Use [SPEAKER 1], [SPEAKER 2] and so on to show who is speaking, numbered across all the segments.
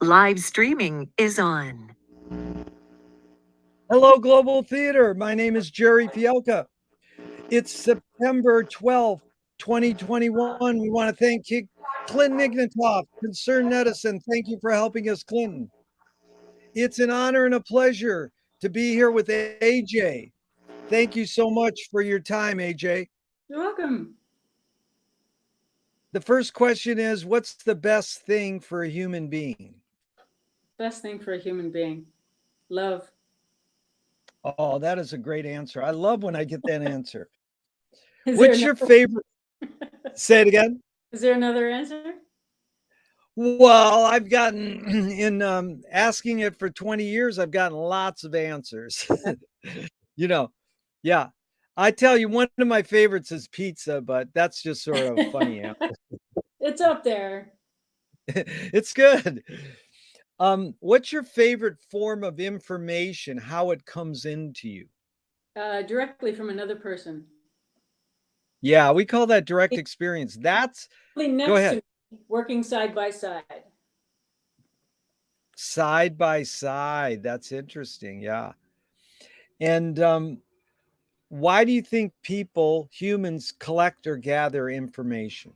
[SPEAKER 1] Live streaming is on.
[SPEAKER 2] Hello, Global Theater. My name is Jerry Fielka. It's September 12th, 2021. We want to thank Clinton Ignatoff, Concerned Medicine. Thank you for helping us, Clinton. It's an honor and a pleasure to be here with AJ. Thank you so much for your time, AJ.
[SPEAKER 3] You're welcome.
[SPEAKER 2] The first question is, what's the best thing for a human being?
[SPEAKER 3] Best thing for a human being. Love.
[SPEAKER 2] Oh, that is a great answer. I love when I get that answer.
[SPEAKER 3] Is
[SPEAKER 2] What's your favorite? Say it again.
[SPEAKER 3] Is there another answer?
[SPEAKER 2] Well, I've gotten in asking it for 20 years, I've gotten lots of answers. Yeah. I tell you, one of my favorites is pizza, but that's just sort of a funny answer.
[SPEAKER 3] It's up there.
[SPEAKER 2] It's good. What's your favorite form of information, how it comes into you?
[SPEAKER 3] Directly from another person.
[SPEAKER 2] Yeah, we call that direct experience. That's
[SPEAKER 3] go ahead. To me, working side by side.
[SPEAKER 2] Side by side. That's interesting. Yeah. And why do you think humans collect or gather information?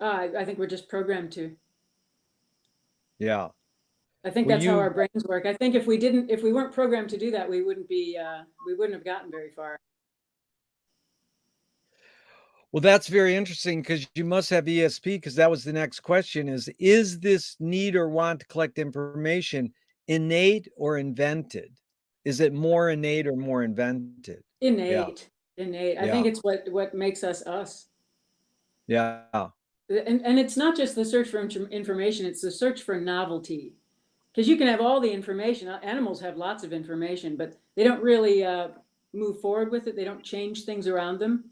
[SPEAKER 3] I think we're just programmed to.
[SPEAKER 2] Yeah.
[SPEAKER 3] I think that's how our brains work. I think if we weren't programmed to do that, we wouldn't have gotten very far.
[SPEAKER 2] Well, that's very interesting because you must have ESP, because that was the next question is this need or want to collect information innate or invented? Is it more innate or more invented?
[SPEAKER 3] Innate. I think it's what makes us us.
[SPEAKER 2] Yeah.
[SPEAKER 3] And it's not just the search for information, it's the search for novelty. Because you can have all the information. Animals have lots of information, but they don't really move forward with it. They don't change things around them.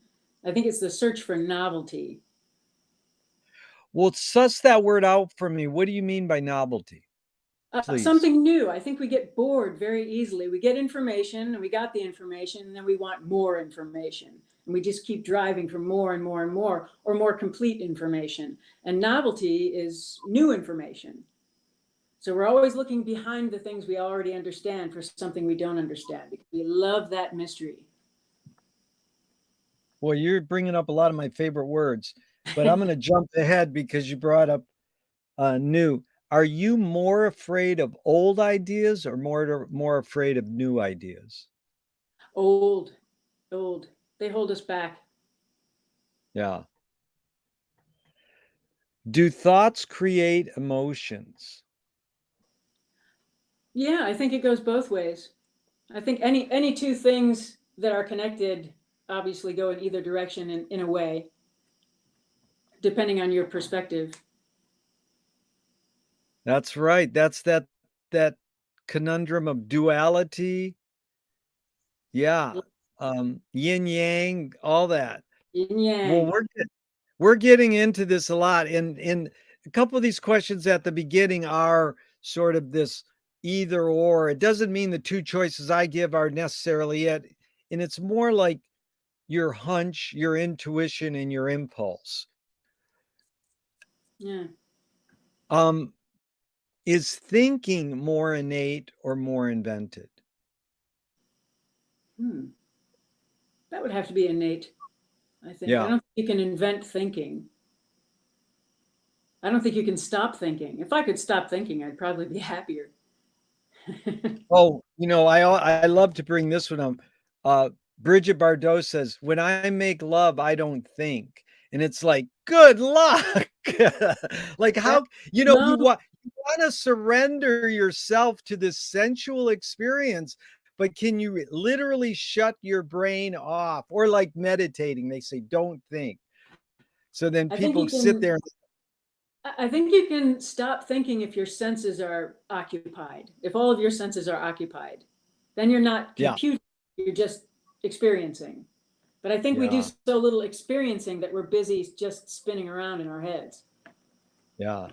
[SPEAKER 3] I think it's the search for novelty.
[SPEAKER 2] Well, suss that word out for me. What do you mean by novelty?
[SPEAKER 3] Something new. I think we get bored very easily. We get information and we got the information, and then we want more information. And we just keep driving for more and more and more, or more complete information. And novelty is new information. So we're always looking behind the things we already understand for something we don't understand, because we love that mystery.
[SPEAKER 2] Well, you're bringing up a lot of my favorite words, but I'm going to jump ahead because you brought up new. Are you more afraid of old ideas or more afraid of new ideas?
[SPEAKER 3] Old. They hold us back.
[SPEAKER 2] Yeah. Do thoughts create emotions?
[SPEAKER 3] Yeah, I think it goes both ways. I think any two things that are connected obviously go in either direction in a way, depending on your perspective.
[SPEAKER 2] That's right. That's that conundrum of duality. Yeah. Yin yang, all that.
[SPEAKER 3] Yin yang.
[SPEAKER 2] Well, we're getting into this a lot. And a couple of these questions at the beginning are sort of this either or. It doesn't mean the two choices I give are necessarily it. And it's more like your hunch, your intuition, and your impulse.
[SPEAKER 3] Yeah.
[SPEAKER 2] Is thinking more innate or more invented?
[SPEAKER 3] That would have to be innate, I think.
[SPEAKER 2] Yeah.
[SPEAKER 3] I don't think you can invent thinking. I don't think you can stop thinking. If I could stop thinking, I'd probably be happier.
[SPEAKER 2] Oh, I love to bring this one up. Bridget Bardot says, when I make love, I don't think. And it's like, good luck. Like how, you want to surrender yourself to this sensual experience, but can you literally shut your brain off? Or like meditating, they say, don't think. So then people sit there.
[SPEAKER 3] I think you can stop thinking if your senses are occupied. If all of your senses are occupied, then you're not computing, you're just experiencing. But I think we do so little experiencing that we're busy just spinning around in our heads.
[SPEAKER 2] Yeah.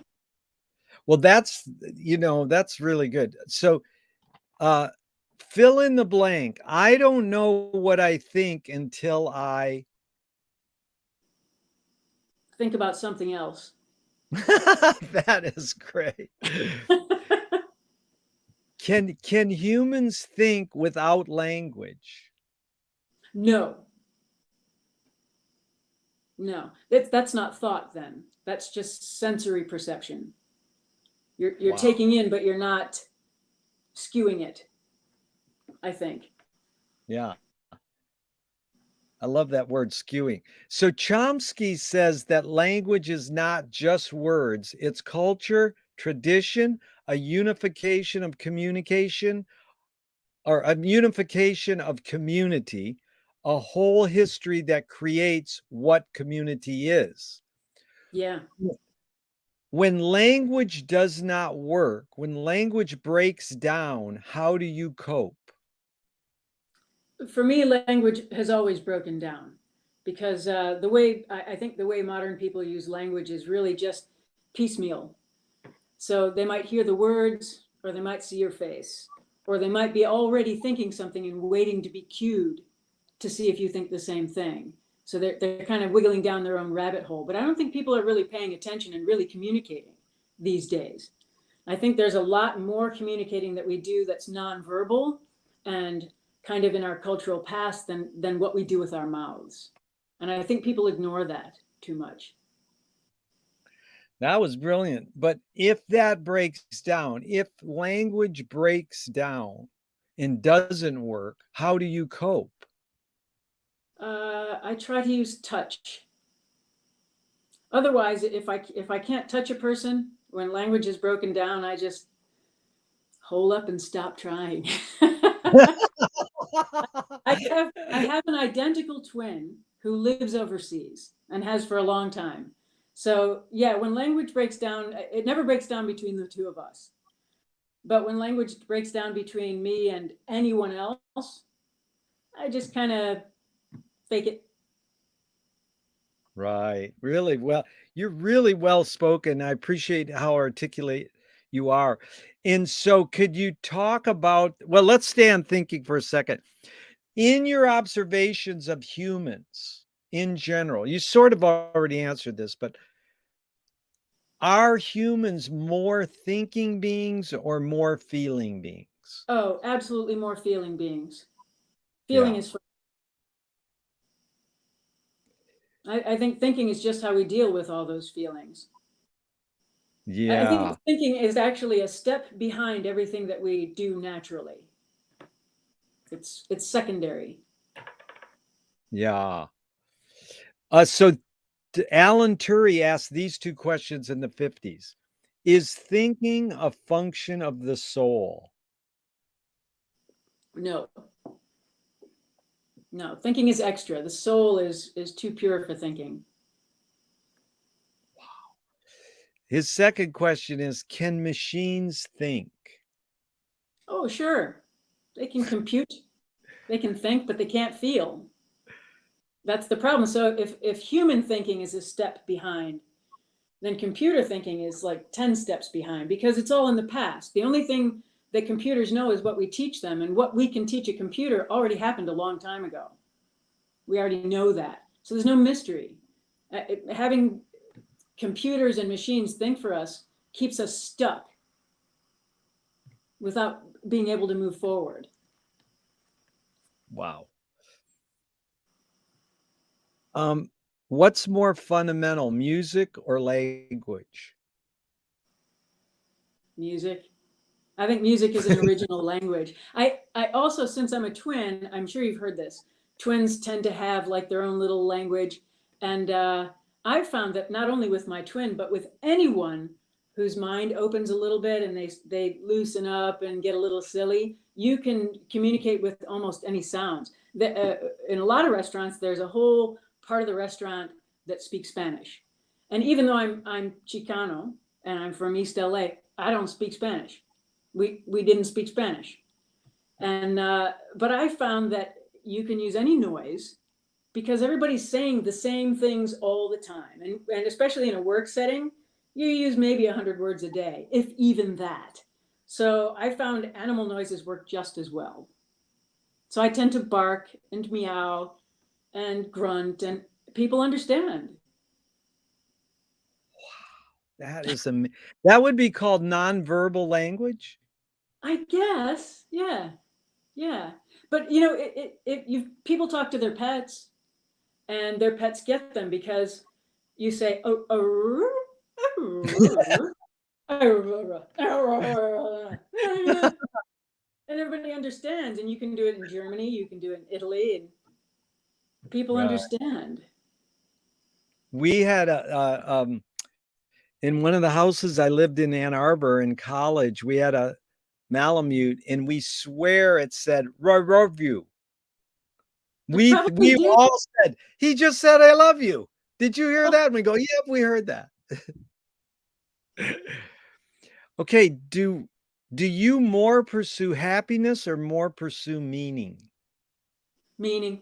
[SPEAKER 2] Well, that's really good. So fill in the blank. I don't know what I think until I
[SPEAKER 3] think about something else.
[SPEAKER 2] That is great. Can humans think without language?
[SPEAKER 3] No, no, that's not thought then. That's just sensory perception. You're
[SPEAKER 2] Wow.
[SPEAKER 3] taking in, but you're not skewing it, I think.
[SPEAKER 2] Yeah. I love that word skewing. So Chomsky says that language is not just words, it's culture, tradition, a unification of communication, or a unification of community, a whole history that creates what community is.
[SPEAKER 3] Yeah.
[SPEAKER 2] When language does not work, when language breaks down, how do you cope?
[SPEAKER 3] For me, language has always broken down because the way I think the way modern people use language is really just piecemeal. So they might hear the words, or they might see your face, or they might be already thinking something and waiting to be cued to see if you think the same thing. So they're kind of wiggling down their own rabbit hole. But I don't think people are really paying attention and really communicating these days. I think there's a lot more communicating that we do that's nonverbal and kind of in our cultural past than what we do with our mouths. And I think people ignore that too much.
[SPEAKER 2] That was brilliant. But if that breaks down, if language breaks down and doesn't work, how do you cope?
[SPEAKER 3] I try to use touch. Otherwise, if I can't touch a person when language is broken down, I just hole up and stop trying. I have an identical twin who lives overseas and has for a long time. So yeah, when language breaks down, it never breaks down between the two of us. But when language breaks down between me and anyone else, I just kind of fake it.
[SPEAKER 2] Right. Really well. You're really well spoken. I appreciate how articulate you are. And so, could you talk about, well, let's stay on thinking for a second. In your observations of humans in general, you sort of already answered this, but are humans more thinking beings or more feeling beings?
[SPEAKER 3] Oh, absolutely more feeling beings. Feeling
[SPEAKER 2] Yeah.
[SPEAKER 3] is, I think thinking is just how we deal with all those feelings. I
[SPEAKER 2] Yeah.
[SPEAKER 3] think thinking is actually a step behind everything that we do naturally. It's secondary.
[SPEAKER 2] Yeah. So Alan Turing asked these two questions in the 50s. Is thinking a function of the soul?
[SPEAKER 3] No, no, thinking is extra. The soul is too pure for thinking.
[SPEAKER 2] His second question is, can machines think?
[SPEAKER 3] Oh, sure. They can compute, they can think, but they can't feel. That's the problem. So if human thinking is a step behind, then computer thinking is like 10 steps behind because it's all in the past. The only thing that computers know is what we teach them, and what we can teach a computer already happened a long time ago. We already know that. So there's no mystery. Having computers and machines think for us keeps us stuck without being able to move forward.
[SPEAKER 2] Wow. What's more fundamental, music or language?
[SPEAKER 3] Music. I think music is an original language. I also, since I'm a twin, I'm sure you've heard this. Twins tend to have like their own little language, and I've found that not only with my twin, but with anyone whose mind opens a little bit and they loosen up and get a little silly, you can communicate with almost any sounds. In a lot of restaurants, there's a whole part of the restaurant that speaks Spanish, and even though I'm Chicano and I'm from East LA, I don't speak Spanish. We didn't speak Spanish, and but I found that you can use any noise because everybody's saying the same things all the time, and especially in a work setting, you use maybe 100 words a day, if even that. So I found animal noises work just as well. So I tend to bark and meow and grunt, and people understand.
[SPEAKER 2] That is that would be called nonverbal language?
[SPEAKER 3] I guess, yeah, yeah. But people talk to their pets, and their pets get them because you say, oh, and everybody understands. And you can do it in Germany, you can do it in Italy, and people
[SPEAKER 2] Right.
[SPEAKER 3] understand.
[SPEAKER 2] We had in one of the houses I lived in Ann Arbor in college, we had a Malamute, and we swear it said love you.
[SPEAKER 3] It probably
[SPEAKER 2] We
[SPEAKER 3] did.
[SPEAKER 2] all said, he just said I love you. Did you hear that? And we go, yep, we heard that. Okay, do you more pursue happiness or more pursue meaning?
[SPEAKER 3] Meaning,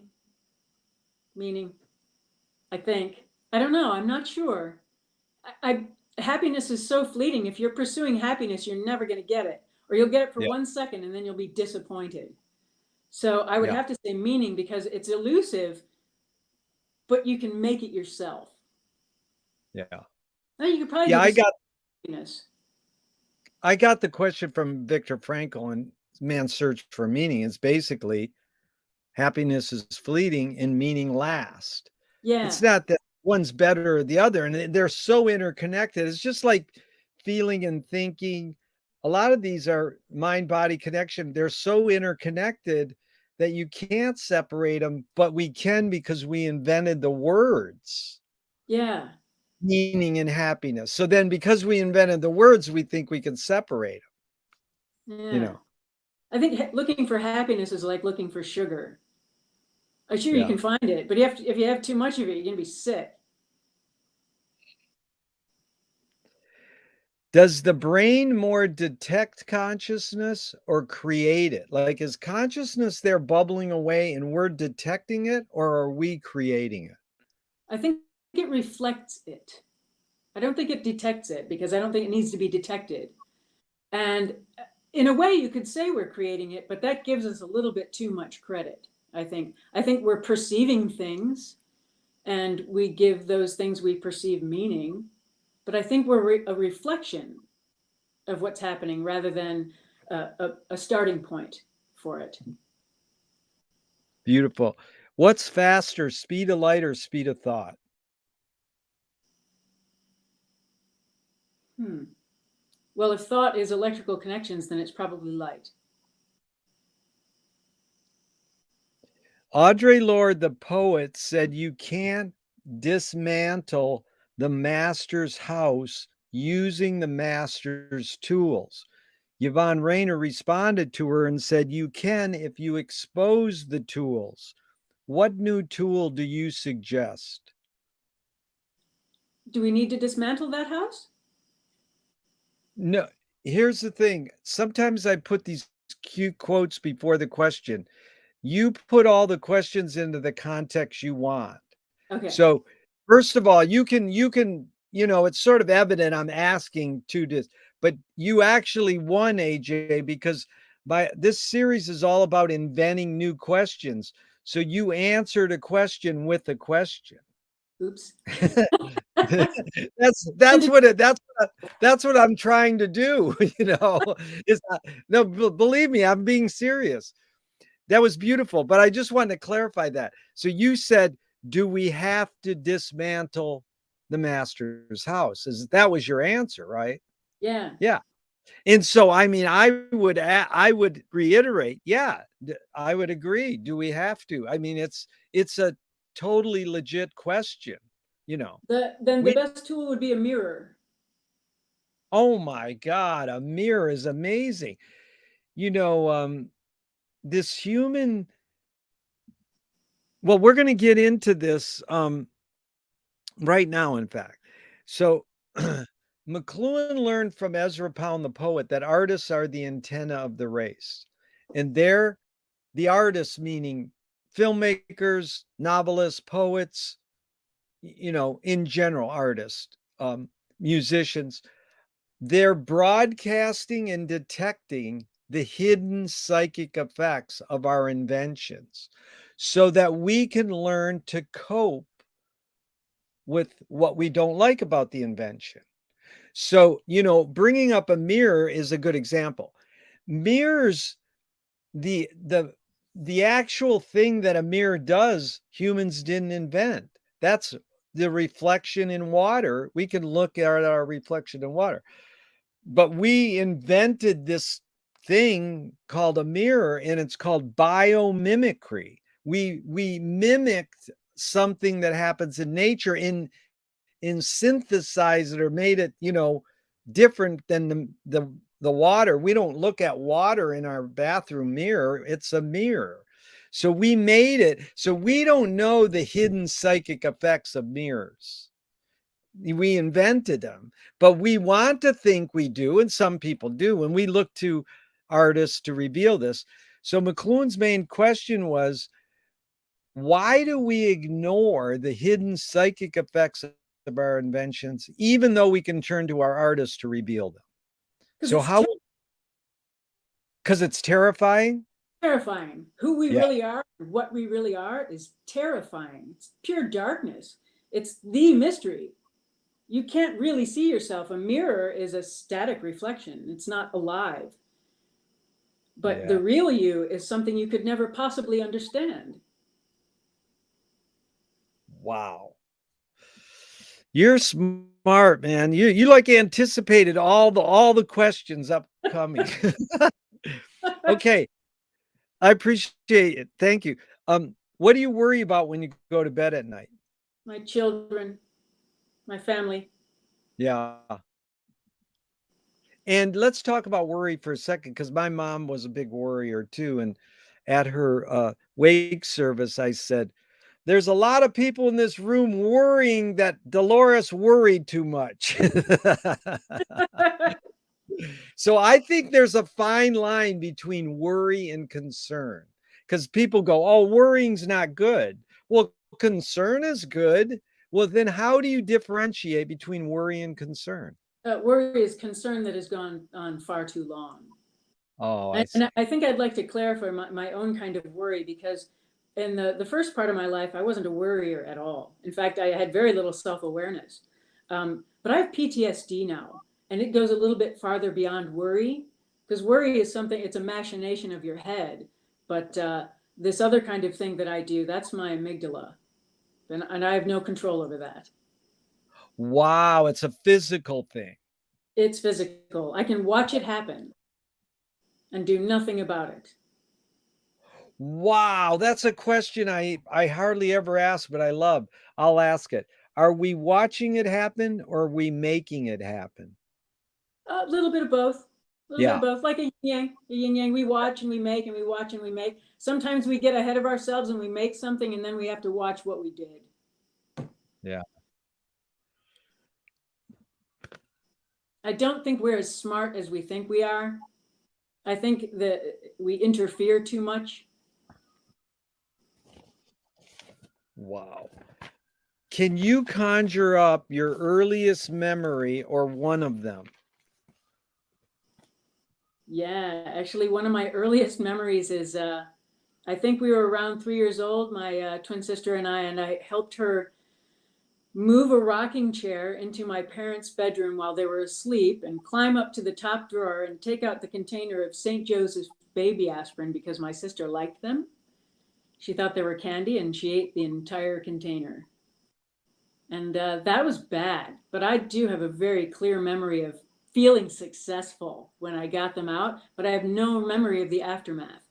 [SPEAKER 3] I think. I don't know. I'm not sure. Happiness is so fleeting. If you're pursuing happiness, you're never going to get it, or you'll get it for
[SPEAKER 2] Yeah.
[SPEAKER 3] 1 second and then you'll be disappointed. So I would
[SPEAKER 2] Yeah.
[SPEAKER 3] have to say meaning, because it's elusive, but you can make it yourself.
[SPEAKER 2] Yeah.
[SPEAKER 3] Now you could probably
[SPEAKER 2] Yeah,
[SPEAKER 3] do happiness.
[SPEAKER 2] I got the question from Viktor Frankl in Man's Search for Meaning. It's basically happiness is fleeting and meaning lasts.
[SPEAKER 3] Yeah.
[SPEAKER 2] It's not that one's better or the other, and they're so interconnected. It's just like feeling and thinking. A lot of these are mind-body connection. They're so interconnected that you can't separate them, but we can because we invented the words.
[SPEAKER 3] Yeah.
[SPEAKER 2] Meaning and happiness. So then because we invented the words, we think we can separate them.
[SPEAKER 3] Yeah. I think looking for happiness is like looking for sugar. I'm sure you can find it, but if you have too much of it, you're going to be sick.
[SPEAKER 2] Does the brain more detect consciousness or create it? Like, is consciousness there bubbling away and we're detecting it, or are we creating it?
[SPEAKER 3] I think it reflects it. I don't think it detects it, because I don't think it needs to be detected. And in a way, you could say we're creating it, but that gives us a little bit too much credit. I think we're perceiving things, and we give those things we perceive meaning, but I think we're a reflection of what's happening rather than a starting point for it.
[SPEAKER 2] Beautiful. What's faster, speed of light or speed of thought?
[SPEAKER 3] Well, if thought is electrical connections, then it's probably light.
[SPEAKER 2] Audre Lorde, the poet, said you can't dismantle the master's house using the master's tools. Yvonne Rainer responded to her and said, you can if you expose the tools. What new tool do you suggest?
[SPEAKER 3] Do we need to dismantle that house?
[SPEAKER 2] No, here's the thing. Sometimes I put these cute quotes before the question. You put all the questions into the context you want.
[SPEAKER 3] Okay.
[SPEAKER 2] So, first of all, you can, it's sort of evident I'm asking to this, but you actually won, AJ, because this series is all about inventing new questions. So you answered a question with a question.
[SPEAKER 3] Oops.
[SPEAKER 2] that's what I'm trying to do. Is no, believe me, I'm being serious. That was beautiful, but I just wanted to clarify that. So you said, do we have to dismantle the master's house? That was your answer, right?
[SPEAKER 3] Yeah.
[SPEAKER 2] Yeah. And so, I mean, I would reiterate, yeah, I would agree. Do we have to? I mean, it's a totally legit question, Then
[SPEAKER 3] the best tool would be a mirror.
[SPEAKER 2] Oh my God, a mirror is amazing. This human, well, we're going to get into this right now, in fact. So McLuhan learned from Ezra Pound, the poet, that artists are the antenna of the race. And they're the artists, meaning filmmakers, novelists, poets, in general, artists, musicians. They're broadcasting and detecting the hidden psychic effects of our inventions so that we can learn to cope with what we don't like about the invention. So, bringing up a mirror is a good example. Mirrors, the actual thing that a mirror does, humans didn't invent. That's the reflection in water. We can look at our reflection in water. But we invented this thing called a mirror, and it's called biomimicry. We mimicked something that happens in nature and synthesized it or made it, different than the water. We don't look at water in our bathroom mirror. It's a mirror. So we made it. So we don't know the hidden psychic effects of mirrors. We invented them, but we want to think we do, and some people do, and we look to artists to reveal this. So McLuhan's main question was, why do we ignore the hidden psychic effects of our inventions, even though we can turn to our artists to reveal them? So how? Because it's terrifying.
[SPEAKER 3] Terrifying. Who we really are, what we really are, is terrifying. It's pure darkness. It's the mystery. You can't really see yourself. A mirror is a static reflection. It's not alive. But the real you is something you could never possibly understand.
[SPEAKER 2] Wow. You're smart, man. You like anticipated all the questions upcoming. Okay. I appreciate it. Thank you. What do you worry about when you go to bed at night?
[SPEAKER 3] My children, my family.
[SPEAKER 2] Yeah. And let's talk about worry for a second, because my mom was a big worrier too. And at her wake service, I said, there's a lot of people in this room worrying that Dolores worried too much. So I think there's a fine line between worry and concern, because people go, oh, worrying's not good. Well, concern is good. Well, then how do you differentiate between worry and concern?
[SPEAKER 3] Worry is concern that has gone on far too long.
[SPEAKER 2] Oh,
[SPEAKER 3] and I think I'd like to clarify my own kind of worry, because in the first part of my life, I wasn't a worrier at all. In fact, I had very little self-awareness. But I have PTSD now, and it goes a little bit farther beyond worry, because worry is something, it's a machination of your head. But this other kind of thing that I do, that's my amygdala. And I have no control over that.
[SPEAKER 2] Wow, it's a physical thing.
[SPEAKER 3] It's physical. I can watch it happen and do nothing about it.
[SPEAKER 2] Wow, that's a question I hardly ever ask, but I love. I'll ask it. Are we watching it happen, or are we making it happen?
[SPEAKER 3] A little bit of both. A little bit of both, like a yin yang. We watch and we make, and we watch and we make. Sometimes we get ahead of ourselves and we make something, and then we have to watch what we did.
[SPEAKER 2] Yeah.
[SPEAKER 3] I don't think we're as smart as we think we are. I think that we interfere too much.
[SPEAKER 2] Wow. Can you conjure up your earliest memory or one of them?
[SPEAKER 3] Yeah, actually, one of my earliest memories is I think we were around 3 years old, my twin sister and I helped her move a rocking chair into my parents' bedroom while they were asleep, and climb up to the top drawer and take out the container of St. Joseph's baby aspirin, because my sister liked them. She thought they were candy, and she ate the entire container. And that was bad. But I do have a very clear memory of feeling successful when I got them out, but I have no memory of the aftermath.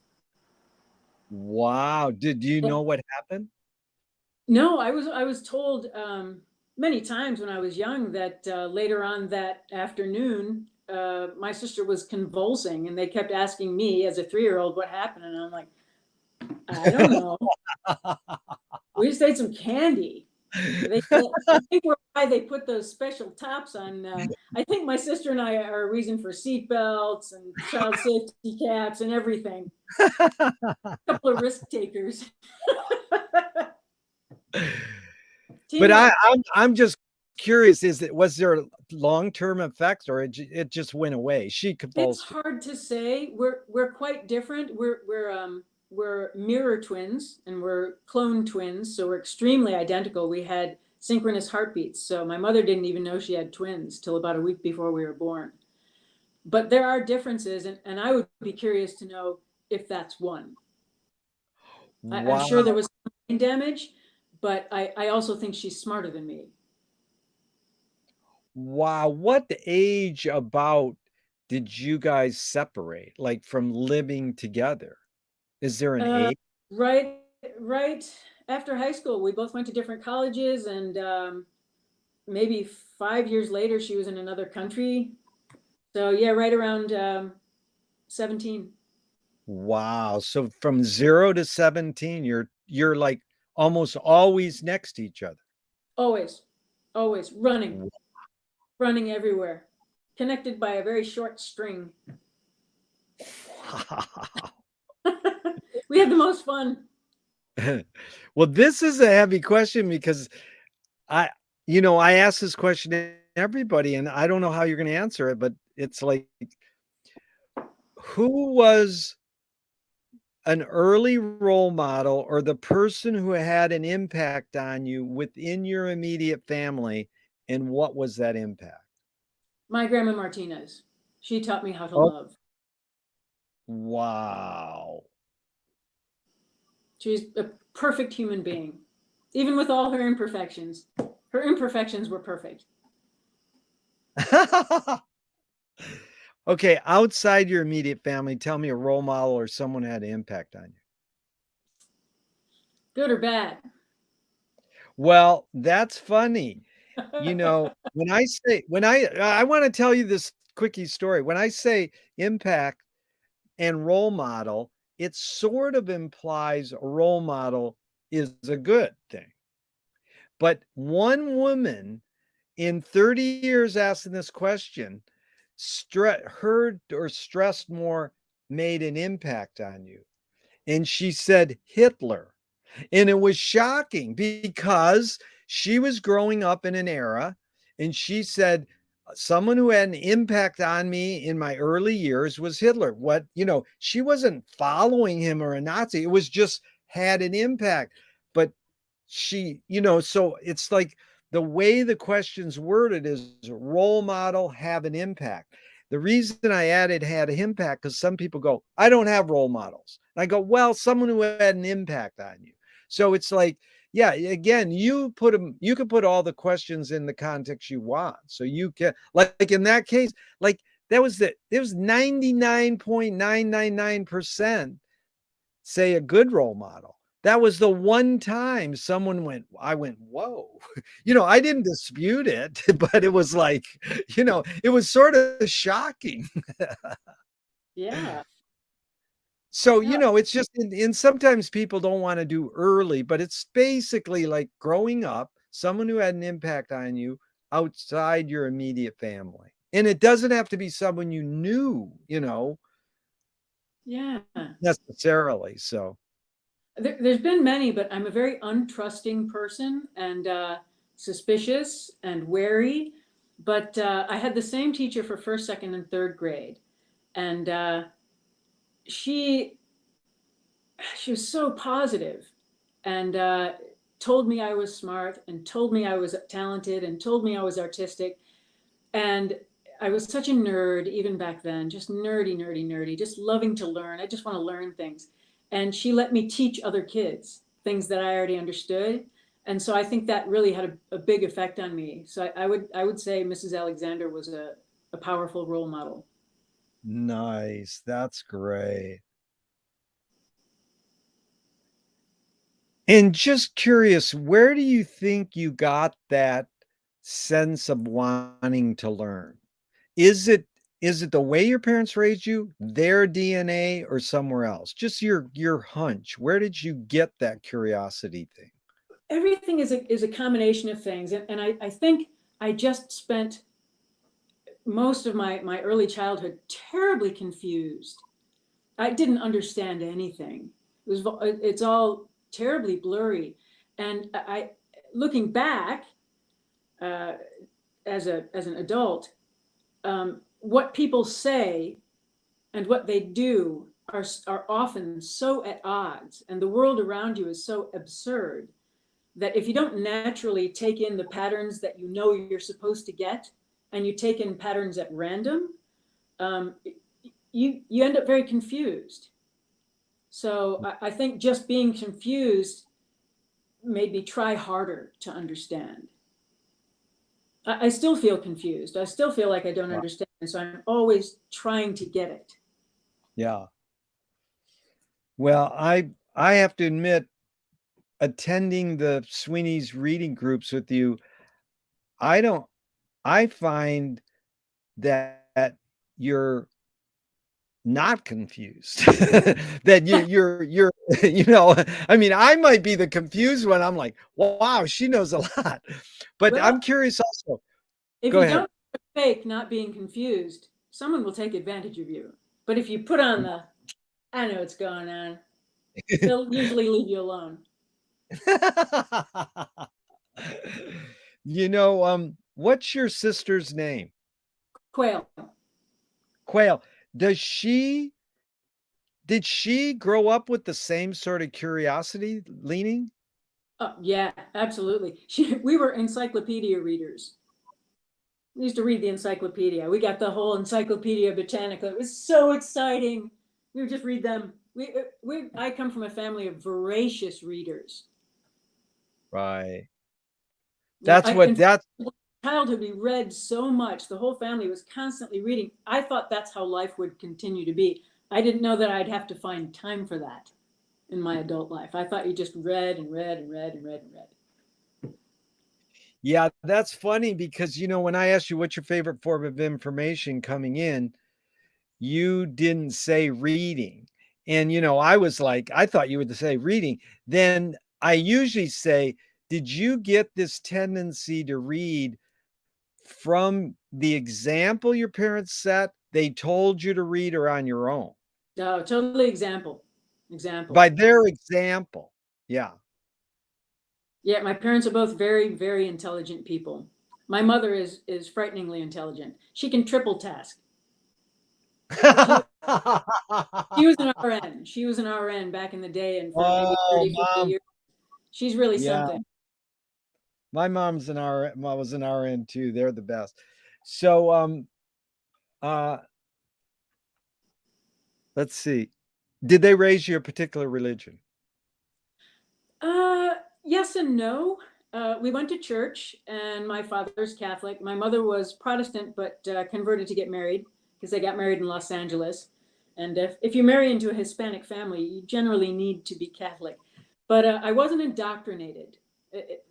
[SPEAKER 2] Wow. Did you know what happened?
[SPEAKER 3] No, I was told many times when I was young that later on that afternoon, my sister was convulsing, and they kept asking me as a 3-year-old what happened, and I'm like, I don't know. We just ate some candy. I think why they put those special tops on. I think my sister and I are a reason for seat belts and child safety caps and everything. A couple of risk takers.
[SPEAKER 2] But I'm just curious, was there long-term effects, or it just went away?
[SPEAKER 3] It's hard to say. We're quite different. We're mirror twins, and we're clone twins, so we're extremely identical. We had synchronous heartbeats. So my mother didn't even know she had twins till about a week before we were born. But there are differences, and I would be curious to know if that's one. I'm
[SPEAKER 2] Wow.
[SPEAKER 3] sure there was brain damage, but I also think she's smarter than me.
[SPEAKER 2] Wow. What age about did you guys separate, like, from living together? Is there an
[SPEAKER 3] Uh,
[SPEAKER 2] age?
[SPEAKER 3] right, right after high school, we both went to different colleges, and maybe 5 years later, she was in another country. So yeah, right around 17.
[SPEAKER 2] Wow. So from 0 to 17, you're, like, almost always next to each other.
[SPEAKER 3] Always, always running,
[SPEAKER 2] Wow.
[SPEAKER 3] running everywhere, connected by a very short string. We had the most fun.
[SPEAKER 2] Well, this is a heavy question because I I ask this question to everybody, and I don't know how you're gonna answer it, but it's like, who was an early role model or the person who had an impact on you within your immediate family, and what was that impact?
[SPEAKER 3] My grandma Martinez, she taught me how to
[SPEAKER 2] Oh,
[SPEAKER 3] love.
[SPEAKER 2] wow.
[SPEAKER 3] She's a perfect human being, even with all her imperfections. Her imperfections were perfect.
[SPEAKER 2] Okay, outside your immediate family, tell me a role model or someone who had an impact on you.
[SPEAKER 3] Good or bad?
[SPEAKER 2] Well, that's funny. When I wanna tell you this quickie story. When I say impact and role model, it sort of implies a role model is a good thing. But one woman in 30 years asking this question, heard or stressed more, made an impact on you. And she said Hitler. And it was shocking because she was growing up in an era, and she said, someone who had an impact on me in my early years was Hitler. She wasn't following him or a Nazi. It was just had an impact. But so it's like the way the question's worded is role model, have an impact. The reason I added had an impact because some people go, I don't have role models. And I go, well, someone who had an impact on you. So it's like, yeah, again, you can put all the questions in the context you want. So you can, like in that case, like it was 99.999% say a good role model. That was the one time I went, whoa. I didn't dispute it, but it was like, it was sort of shocking.
[SPEAKER 3] Yeah.
[SPEAKER 2] So,
[SPEAKER 3] No,
[SPEAKER 2] it's just and sometimes people don't want to do early, but it's basically like growing up, someone who had an impact on you outside your immediate family. And it doesn't have to be someone you knew,
[SPEAKER 3] yeah.
[SPEAKER 2] necessarily. So,
[SPEAKER 3] There's been many, but I'm a very untrusting person, and suspicious and wary. But I had the same teacher for first, second, and third grade, and she she was so positive, and told me I was smart, and told me I was talented, and told me I was artistic, and I was such a nerd even back then, just nerdy, nerdy, nerdy, just loving to learn. I just want to learn things. And she let me teach other kids things that I already understood. And so I think that really had a big effect on me. So I would say Mrs. Alexander was a powerful role model.
[SPEAKER 2] nice. That's great. And just curious, where do you think you got that sense of wanting to learn? Is it is it the way your parents raised you, their DNA, or somewhere else? Just your hunch. Where did you get that curiosity thing?
[SPEAKER 3] Everything is a combination of things. And I think I just spent most of my early childhood terribly confused. I didn't understand anything. It's all terribly blurry, and looking back uh, as an adult, what people say and what they do are often so at odds, and the world around you is so absurd that if you don't naturally take in the patterns that you know you're supposed to get, and you take in patterns at random, you end up very confused. So I think just being confused made me try harder to understand. I still feel confused. I still feel like I don't understand. So I'm always trying to get it.
[SPEAKER 2] Yeah. Well, I have to admit, attending the Sweeney's reading groups with you, I find that you're not confused. That you're I mean, I might be the confused one. I'm like, wow, she knows a lot. But
[SPEAKER 3] Well,
[SPEAKER 2] I'm curious also.
[SPEAKER 3] if
[SPEAKER 2] Go
[SPEAKER 3] you
[SPEAKER 2] ahead.
[SPEAKER 3] don't fake not being confused, someone will take advantage of you. But if you put on the, I know what's going on, they'll usually leave you alone.
[SPEAKER 2] What's your sister's name?
[SPEAKER 3] Quail.
[SPEAKER 2] Quail. Did she grow up with the same sort of curiosity leaning?
[SPEAKER 3] Oh, yeah, absolutely. We were encyclopedia readers. We used to read the encyclopedia. We got the whole Encyclopedia Britannica. It was so exciting. We would just read them. I come from a family of voracious readers.
[SPEAKER 2] Right.
[SPEAKER 3] Yeah,
[SPEAKER 2] That's
[SPEAKER 3] childhood we read so much. The whole family was constantly reading. I thought that's how life would continue to be. I didn't know that I'd have to find time for that in my adult life. I thought you just read and read and read and read and read.
[SPEAKER 2] Yeah, that's funny because when I asked you what's your favorite form of information coming in, you didn't say reading. And I was like, I thought you would say reading. Then I usually say, did you get this tendency to read from the example your parents set, they told you to read, or on your own?
[SPEAKER 3] Oh, totally example.
[SPEAKER 2] By their example. Yeah.
[SPEAKER 3] Yeah, my parents are both very, very intelligent people. My mother is frighteningly intelligent. She can triple task. She was an RN. She was an RN back in the day, and for maybe 30, 50
[SPEAKER 2] Mom.
[SPEAKER 3] years. She's really
[SPEAKER 2] Yeah.
[SPEAKER 3] something.
[SPEAKER 2] My mom's an RN, was an RN too. They're the best. So let's see. Did they raise you a particular religion?
[SPEAKER 3] Yes and no. We went to church, and my father's Catholic. My mother was Protestant, but converted to get married because they got married in Los Angeles. And if you marry into a Hispanic family, you generally need to be Catholic. But I wasn't indoctrinated.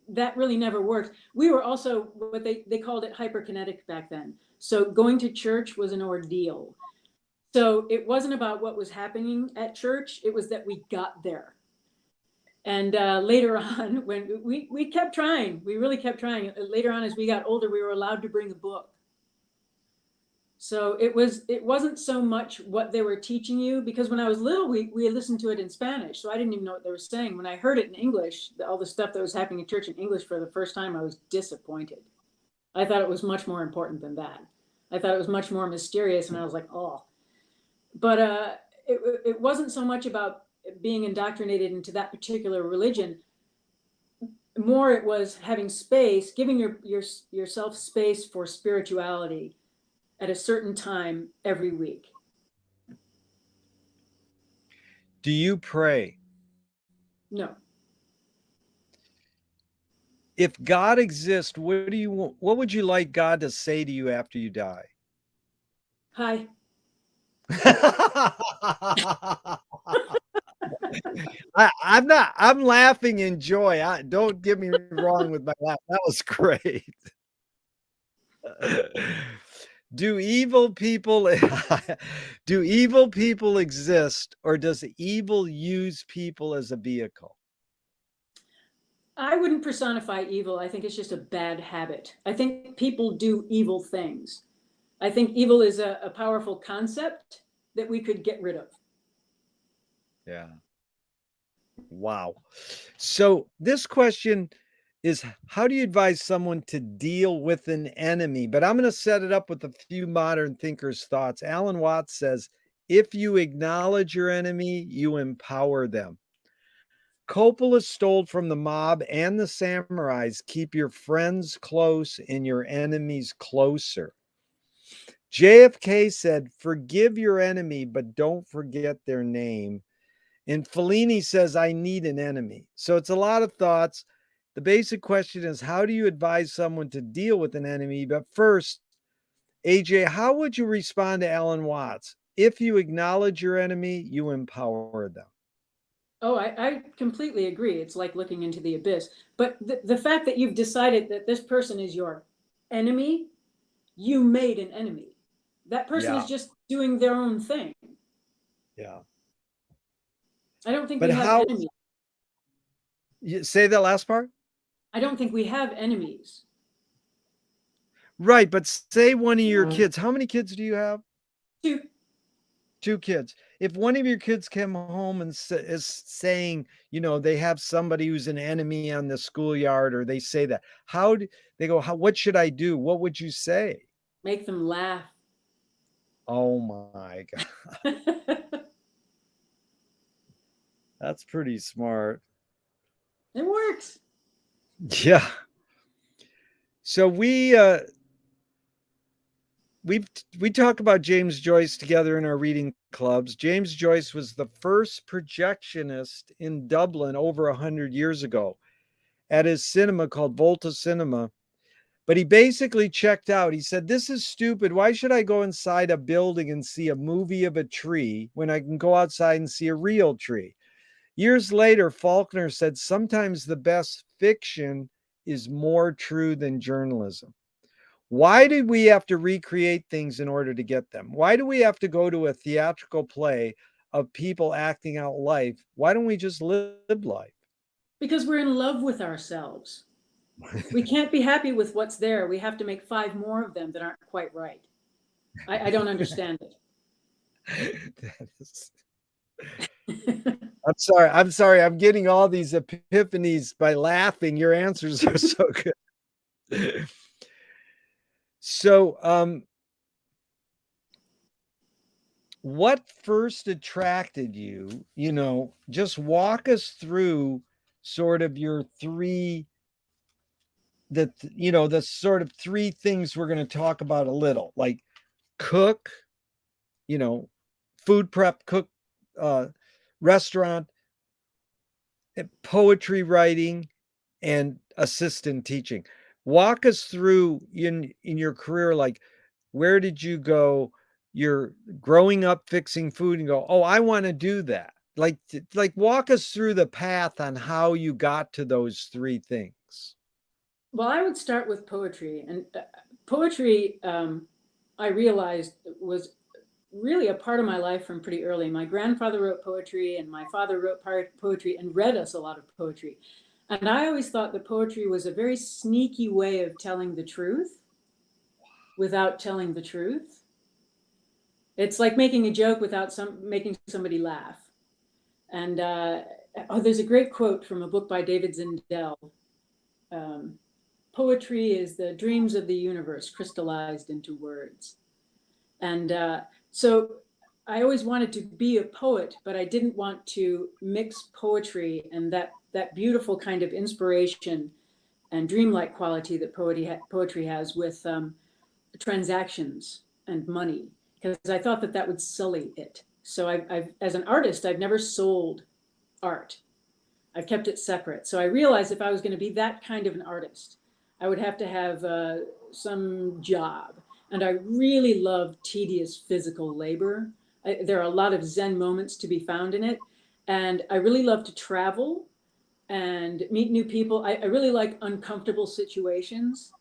[SPEAKER 3] That really never worked. We were also what they called it hyperkinetic back then. So going to church was an ordeal. So it wasn't about what was happening at church. It was that we got there. And later on, when we kept trying, we really kept trying. Later on, as we got older, we were allowed to bring a book. So it wasn't so much what they were teaching you, because when I was little, we listened to it in Spanish, so I didn't even know what they were saying. When I heard it in English, all the stuff that was happening in church in English for the first time, I was disappointed. I thought it was much more important than that. I thought it was much more mysterious, and I was like, oh. But it wasn't so much about being indoctrinated into that particular religion. More, it was having space, giving yourself space for spirituality at a certain time every week.
[SPEAKER 2] Do you pray?
[SPEAKER 3] No.
[SPEAKER 2] If God exists, what would you like God to say to you after you die?
[SPEAKER 3] Hi.
[SPEAKER 2] I'm laughing in joy. Don't get me wrong with my laugh. That was great. Do evil people exist, or does evil use people as a vehicle?
[SPEAKER 3] I wouldn't personify evil. I think it's just a bad habit. I think people do evil things. I think evil is a powerful concept that we could get rid of.
[SPEAKER 2] Yeah. Wow. So this question is, how do you advise someone to deal with an enemy? But I'm going to set it up with a few modern thinkers' thoughts. Alan Watts says, if you acknowledge your enemy, you empower them. Coppola stole from the mob and the samurais. Keep your friends close and your enemies closer. JFK said, forgive your enemy, but don't forget their name. And Fellini says, I need an enemy. So it's a lot of thoughts. The basic question is, how do you advise someone to deal with an enemy? But first, AJ, how would you respond to Alan Watts? If you acknowledge your enemy, you empower them.
[SPEAKER 3] Oh, I completely agree. It's like looking into the abyss. But the fact that you've decided that this person is your enemy, you made an enemy. That person is just doing their own thing.
[SPEAKER 2] Yeah.
[SPEAKER 3] I don't think
[SPEAKER 2] But
[SPEAKER 3] we have
[SPEAKER 2] how,
[SPEAKER 3] enemies.
[SPEAKER 2] you say that last part?
[SPEAKER 3] I don't think we have enemies.
[SPEAKER 2] Right. But say one of your kids, how many kids do you have?
[SPEAKER 3] Two.
[SPEAKER 2] Two kids. If one of your kids came home and is saying, they have somebody who's an enemy on the schoolyard, or they say that, how do they go, what should I do? What would you say?
[SPEAKER 3] Make them laugh.
[SPEAKER 2] Oh my God. That's pretty smart.
[SPEAKER 3] It works.
[SPEAKER 2] Yeah. So we talk about James Joyce together in our reading clubs. James Joyce was the first projectionist in Dublin over 100 years ago at his cinema called Volta Cinema. But he basically checked out. He said, this is stupid. Why should I go inside a building and see a movie of a tree when I can go outside and see a real tree? Years later, Faulkner said, sometimes the best fiction is more true than journalism. Why did we have to recreate things in order to get them? Why do we have to go to a theatrical play of people acting out life? Why don't we just live life?
[SPEAKER 3] Because we're in love with ourselves. We can't be happy with what's there. We have to make 5 more of them that aren't quite right. I don't understand
[SPEAKER 2] it. I'm sorry. I'm getting all these epiphanies by laughing. Your answers are so good. So, what first attracted you? Just walk us through sort of your the sort of 3 things we're going to talk about a little, like cook, food prep, cook, restaurant, poetry writing, and assistant teaching. Walk us through in your career, like, where did you go? You're growing up fixing food and go, oh, I want to do that. Like walk us through the path on how you got to those 3 things.
[SPEAKER 3] Well, I would start with poetry. And poetry, I realized, was really a part of my life from pretty early. My grandfather wrote poetry, and my father wrote poetry and read us a lot of poetry. And I always thought that poetry was a very sneaky way of telling the truth without telling the truth. It's like making a joke without making somebody laugh. And there's a great quote from a book by David Zindel. Poetry is the dreams of the universe crystallized into words. And so I always wanted to be a poet, but I didn't want to mix poetry and that beautiful kind of inspiration and dreamlike quality that poetry has with transactions and money, because I thought that would sully it. So I've, as an artist, I've never sold art. I've kept it separate. So I realized if I was going to be that kind of an artist, I would have to have some job. And I really love tedious physical labor. There are a lot of Zen moments to be found in it. And I really love to travel and meet new people. I really like uncomfortable situations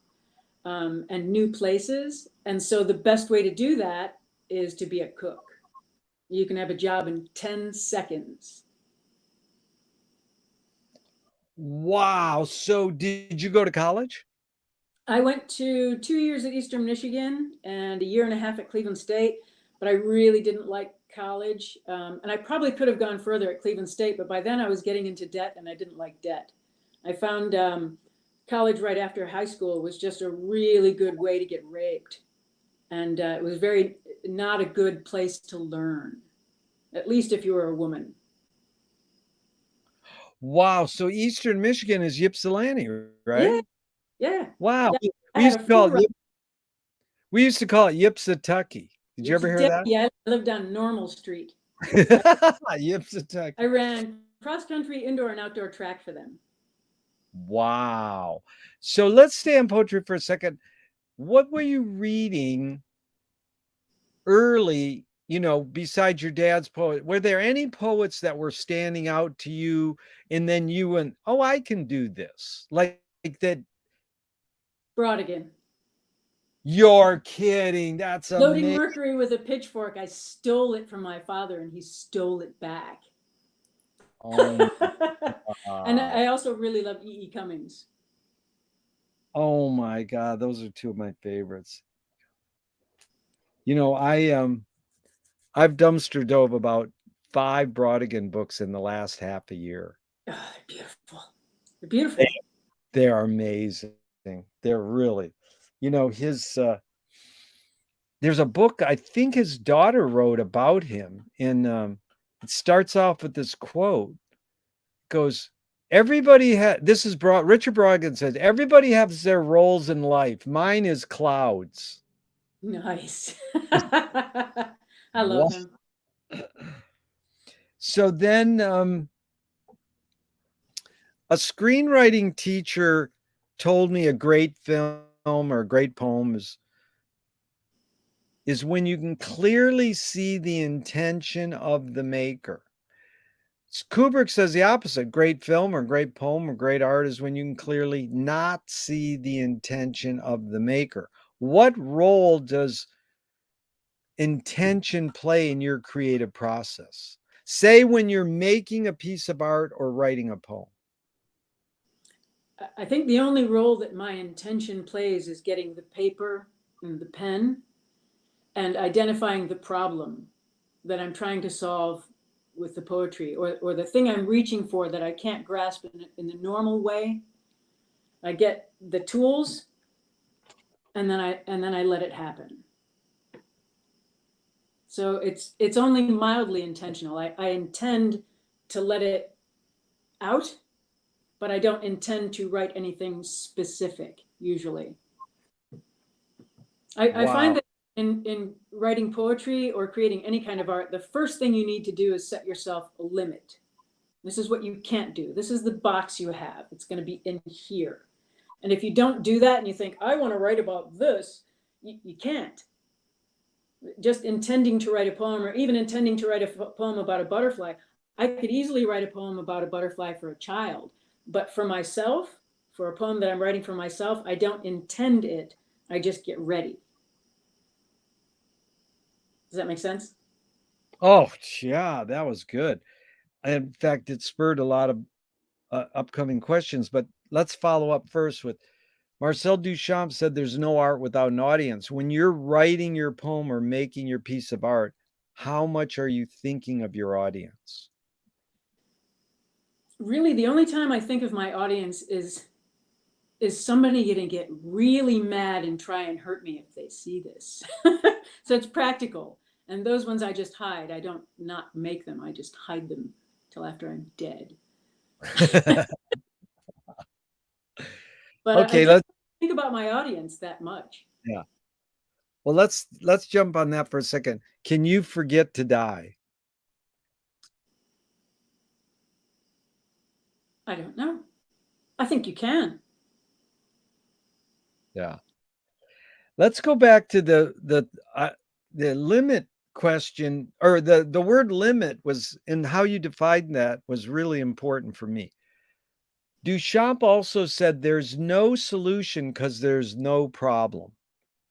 [SPEAKER 3] and new places. And so the best way to do that is to be a cook. You can have a job in 10 seconds.
[SPEAKER 2] Wow. So did you go to college?
[SPEAKER 3] I went to 2 years at Eastern Michigan and a year and a half at Cleveland State, but I really didn't like college. And I probably could have gone further at Cleveland State, but by then I was getting into debt and I didn't like debt. I found college right after high school was just a really good way to get raped. And it was very not a good place to learn, at least if you were a woman.
[SPEAKER 2] Wow. So Eastern Michigan is Ypsilanti,
[SPEAKER 3] Yeah,
[SPEAKER 2] right?
[SPEAKER 3] yeah.
[SPEAKER 2] Wow.
[SPEAKER 3] Yeah, I
[SPEAKER 2] We
[SPEAKER 3] had
[SPEAKER 2] used
[SPEAKER 3] a
[SPEAKER 2] to call
[SPEAKER 3] full
[SPEAKER 2] it we used to call it Ypsitucky. Did you ever hear that?
[SPEAKER 3] Yeah, I lived on Normal Street.
[SPEAKER 2] Ypsitucky.
[SPEAKER 3] I ran cross-country, indoor and outdoor track for them.
[SPEAKER 2] Wow. So let's stay on poetry for a second. What were you reading early, besides your dad's poet? Were there any poets that were standing out to you and then you went, "Oh, I can do this." Like that.
[SPEAKER 3] Brodigan.
[SPEAKER 2] You're kidding. That's
[SPEAKER 3] Loading
[SPEAKER 2] amazing.
[SPEAKER 3] mercury with a pitchfork. I stole it from my father and he stole it back.
[SPEAKER 2] Oh
[SPEAKER 3] And
[SPEAKER 2] my,
[SPEAKER 3] I also really love E.E. Cummings.
[SPEAKER 2] oh my God. Those are two of my favorites. I've dumpster dove about 5 Brodigan books in the last half a year.
[SPEAKER 3] Oh, they're beautiful. They're beautiful.
[SPEAKER 2] They are amazing. They're really, his there's a book I think his daughter wrote about him, and it starts off with this quote. It goes, "Everybody this is Richard Brodigan says, everybody has their roles in life. Mine is clouds."
[SPEAKER 3] Nice. I love
[SPEAKER 2] What?
[SPEAKER 3] him.
[SPEAKER 2] So then a screenwriting teacher told me a great film or a great poem is when you can clearly see the intention of the maker. Kubrick says the opposite. Great film or great poem or great art is when you can clearly not see the intention of the maker. What role does intention play in your creative process? Say when you're making a piece of art or writing a poem.
[SPEAKER 3] I think the only role that my intention plays is getting the paper and the pen and identifying the problem that I'm trying to solve with the poetry, or the thing I'm reaching for that I can't grasp in the normal way. I get the tools and then I let it happen. So it's only mildly intentional. I intend to let it out, but I don't intend to write anything specific usually. I find
[SPEAKER 2] Wow.
[SPEAKER 3] that in writing poetry or creating any kind of art, the first thing you need to do is set yourself a limit. This is what you can't do. This is the box you have. It's going to be in here. And if you don't do that and you think, I want to write about this, you can't. Just intending to write a poem, or even intending to write a poem about a butterfly, I could easily write a poem about a butterfly for a child. But for myself, for a poem that I'm writing for myself, I don't intend it. I just get ready. Does that make sense?
[SPEAKER 2] Oh, yeah, that was good. In fact, it spurred a lot of upcoming questions, but let's follow up first with Marcel Duchamp said there's no art without an audience. When you're writing your poem or making your piece of art, how much are you thinking of your audience?
[SPEAKER 3] Really, the only time I think of my audience is somebody going to get really mad and try and hurt me if they see this. So it's practical. And those ones I just hide. I don't not make them. I just hide them till after I'm dead. But I
[SPEAKER 2] Okay,
[SPEAKER 3] don't
[SPEAKER 2] let's
[SPEAKER 3] think about my audience that much.
[SPEAKER 2] yeah. Well, let's jump on that for a second. Can you forget to die?
[SPEAKER 3] I don't know. I think you can.
[SPEAKER 2] Yeah. Let's go back to the limit question, or the word limit was, and how you defined that was really important for me. Duchamp also said there's no solution because there's no problem.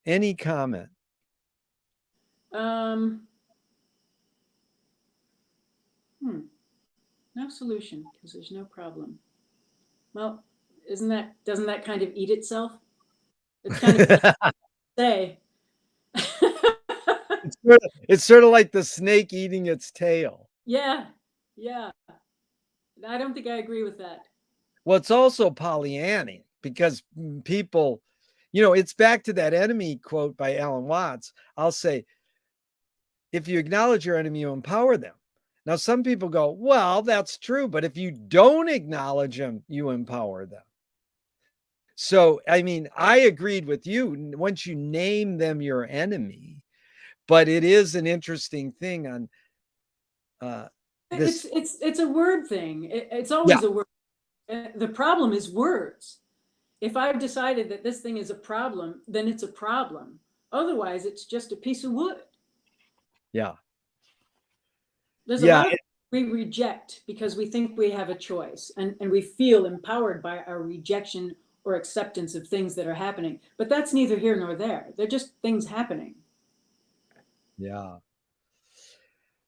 [SPEAKER 2] Any comment?
[SPEAKER 3] Um, no solution because there's no problem. Well, doesn't that kind of eat itself? It's kind of say.
[SPEAKER 2] It's sort of like the snake eating its tail.
[SPEAKER 3] Yeah, yeah. I don't think I agree with that.
[SPEAKER 2] Well, it's also Pollyannic because people, it's back to that enemy quote by Alan Watts. I'll say, if you acknowledge your enemy, you empower them. Now, some people go, well, that's true, but if you don't acknowledge them, you empower them. So, I mean, I agreed with you. Once you name them your enemy, but it is an interesting thing on this.
[SPEAKER 3] It's a word thing. It's
[SPEAKER 2] Yeah,
[SPEAKER 3] always a word. The problem is words. If I've decided that this thing is a problem, then it's a problem. Otherwise, it's just a piece of wood.
[SPEAKER 2] yeah,
[SPEAKER 3] There's a
[SPEAKER 2] yeah,
[SPEAKER 3] lot of we reject because we think we have a choice, and we feel empowered by our rejection or acceptance of things that are happening. But that's neither here nor there. They're just things happening.
[SPEAKER 2] yeah.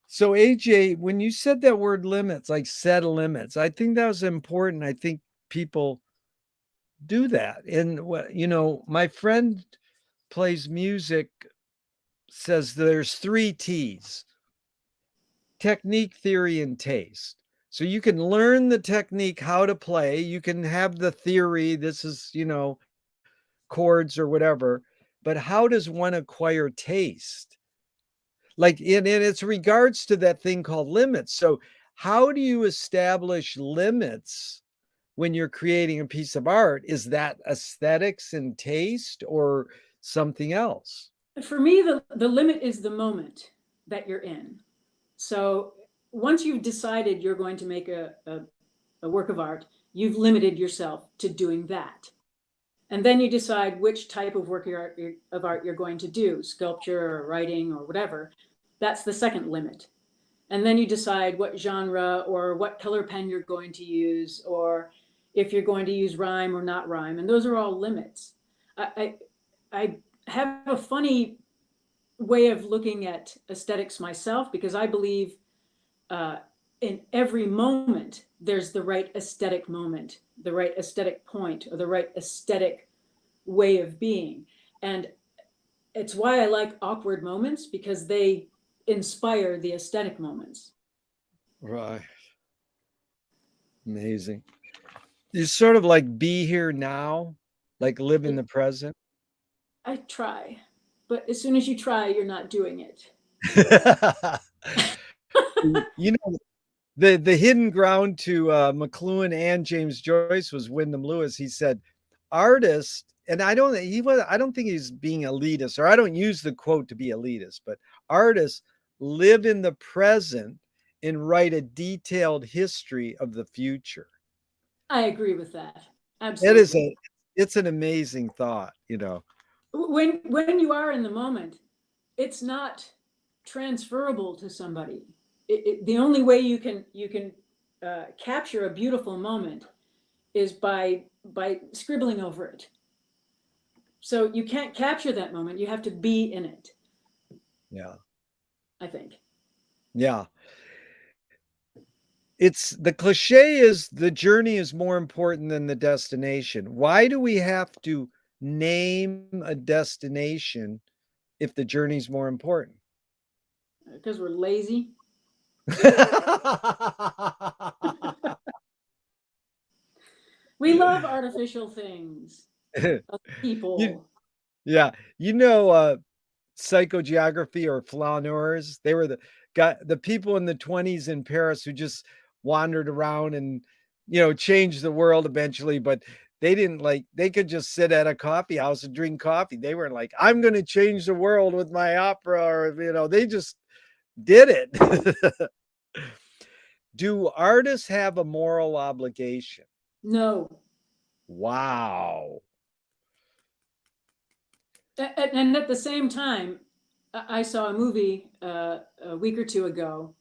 [SPEAKER 2] So, AJ, when you said that word limits, like set limits, I think that was important. I think people do that. And my friend plays music, says there's 3 T's: technique, theory, and taste. So you can learn the technique, how to play. You can have the theory, this is, chords or whatever. But how does one acquire taste? Like in its regards to that thing called limits. So how do you establish limits when you're creating a piece of art? Is that aesthetics and taste or something else?
[SPEAKER 3] For me, the limit is the moment that you're in. So once you've decided you're going to make a work of art, you've limited yourself to doing that. And then you decide which type of work of art you're going to do, sculpture or writing or whatever. That's the second limit. And then you decide what genre or what color pen you're going to use, or if you're going to use rhyme or not rhyme. And those are all limits. I have a funny way of looking at aesthetics myself, because I believe in every moment there's the right aesthetic moment, the right aesthetic point, or the right aesthetic way of being. And it's why I like awkward moments, because they inspire the aesthetic moments.
[SPEAKER 2] Right. Amazing. You sort of like be here now, like live in the present.
[SPEAKER 3] I try, but as soon as you try, you're not doing it.
[SPEAKER 2] The hidden ground to McLuhan and James Joyce was Wyndham Lewis. He said, artists, and I don't think he's being elitist, or I don't use the quote to be elitist, but artists live in the present and write a detailed history of the future.
[SPEAKER 3] I agree with that. Absolutely.
[SPEAKER 2] It's an amazing thought,
[SPEAKER 3] When you are in the moment, it's not transferable to somebody. The only way you can capture a beautiful moment is by scribbling over it. So you can't capture that moment. You have to be in it.
[SPEAKER 2] Yeah.
[SPEAKER 3] I think.
[SPEAKER 2] Yeah. The cliche is the journey is more important than the destination. Why do we have to name a destination if the journey's more important?
[SPEAKER 3] Because we're lazy. We love artificial things. People.
[SPEAKER 2] Yeah. Psychogeography or flaneurs, they were the people in the 20s in Paris who just wandered around and changed the world eventually, but they could just sit at a coffee house and drink coffee. They weren't like, I'm going to change the world with my opera, or they just did it. Do artists have a moral obligation?
[SPEAKER 3] No.
[SPEAKER 2] Wow.
[SPEAKER 3] And at the same time, I saw a movie a week or two ago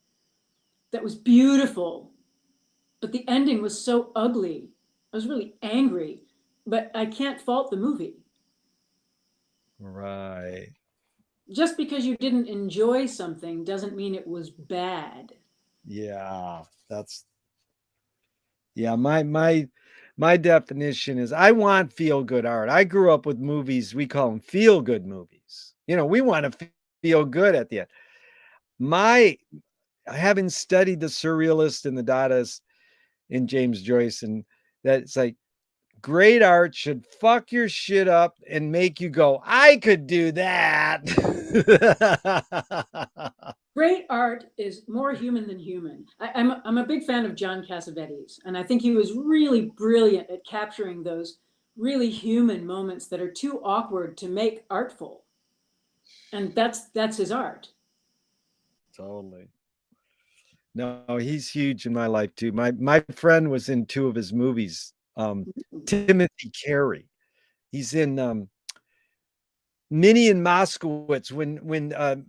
[SPEAKER 3] that was beautiful, but the ending was so ugly. I was really angry, but I can't fault the movie.
[SPEAKER 2] Right.
[SPEAKER 3] Just because you didn't enjoy something doesn't mean it was bad.
[SPEAKER 2] Yeah, my definition is I want feel-good art. I grew up with movies, we call them feel-good movies. We want to feel good at the end. Having studied the surrealist and the Dadaist in James Joyce, and that it's like great art should fuck your shit up and make you go, I could do that.
[SPEAKER 3] great art is more human than human. I'm a big fan of John Cassavetes, and I think he was really brilliant at capturing those really human moments that are too awkward to make artful. And that's his art.
[SPEAKER 2] Totally. No, he's huge in my life too. My friend was in 2 of his movies. Timothy Carey. He's in Minnie and Moskowitz when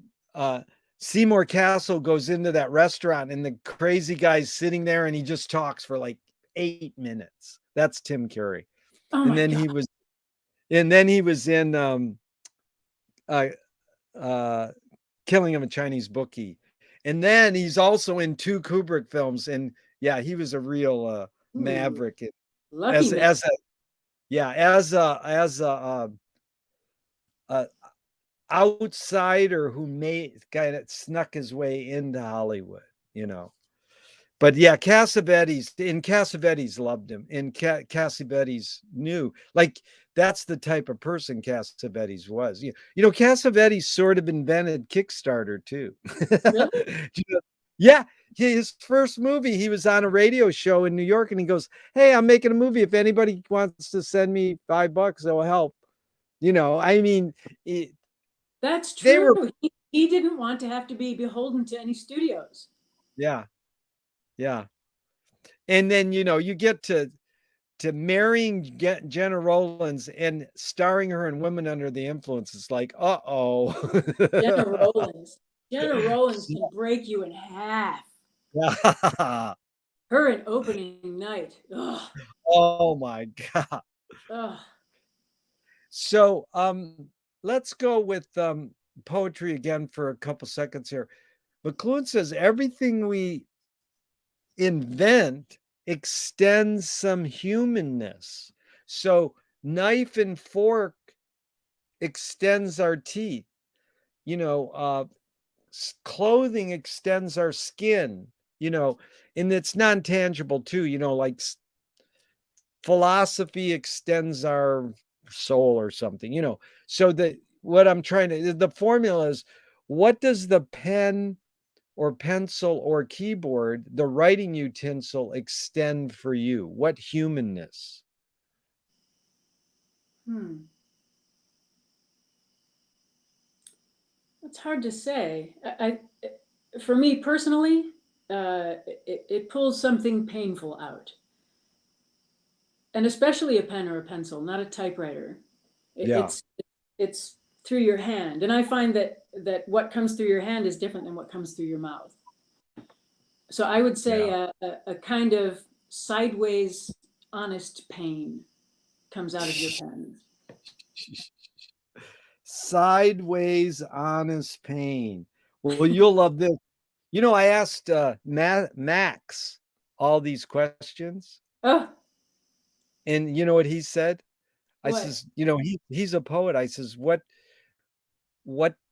[SPEAKER 2] Seymour Castle goes into that restaurant and the crazy guy's sitting there and he just talks for like 8 minutes. That's Tim Carey.
[SPEAKER 3] Oh
[SPEAKER 2] And
[SPEAKER 3] my
[SPEAKER 2] then
[SPEAKER 3] God.
[SPEAKER 2] he was in Killing of a Chinese Bookie. And then he's also in 2 Kubrick films. And yeah, he was a real maverick.
[SPEAKER 3] Lucky man.
[SPEAKER 2] As a outsider who kind of snuck his way into Hollywood, you know. But yeah, Cassavetes loved him, and Cassavetes knew, like, that's the type of person Cassavetes was. You know, Cassavetes sort of invented Kickstarter too.
[SPEAKER 3] Really?
[SPEAKER 2] Yeah, his first movie, he was on a radio show in New York, and he goes, "Hey, I'm making a movie. If anybody wants to send me $5, it'll help." You know, I mean,
[SPEAKER 3] That's
[SPEAKER 2] they
[SPEAKER 3] true.
[SPEAKER 2] were,
[SPEAKER 3] He didn't want to have to be beholden to any studios.
[SPEAKER 2] yeah, yeah. And then, you know, you get to marrying Jenna Rollins and starring her in Women Under the Influence. It's like, uh-oh.
[SPEAKER 3] Jenna Rollins. Jenna Rollins can break you in half.
[SPEAKER 2] Yeah.
[SPEAKER 3] Her in Opening Night. Ugh.
[SPEAKER 2] Oh my God.
[SPEAKER 3] Ugh.
[SPEAKER 2] So let's go with poetry again for a couple seconds here. McLuhan says everything we invent extends some humanness. So knife and fork extends our teeth. You know, clothing extends our skin, you know, and it's non-tangible too, you know, like philosophy extends our soul or something, you know. So the formula is, what does the pen or pencil or keyboard, the writing utensil, extend for you? What humanness?
[SPEAKER 3] It's hard to say. For me personally, it pulls something painful out, and especially a pen or a pencil, not a typewriter.
[SPEAKER 2] Yeah.
[SPEAKER 3] It's through your hand, and I find that what comes through your hand is different than what comes through your mouth. So I would say a kind of sideways, honest pain comes out of your pen.
[SPEAKER 2] Sideways, honest pain. Well, you'll love this. You know, I asked Max all these questions,
[SPEAKER 3] Oh,
[SPEAKER 2] and you know what he said? I
[SPEAKER 3] what?
[SPEAKER 2] says, you know, he's a poet. I says, what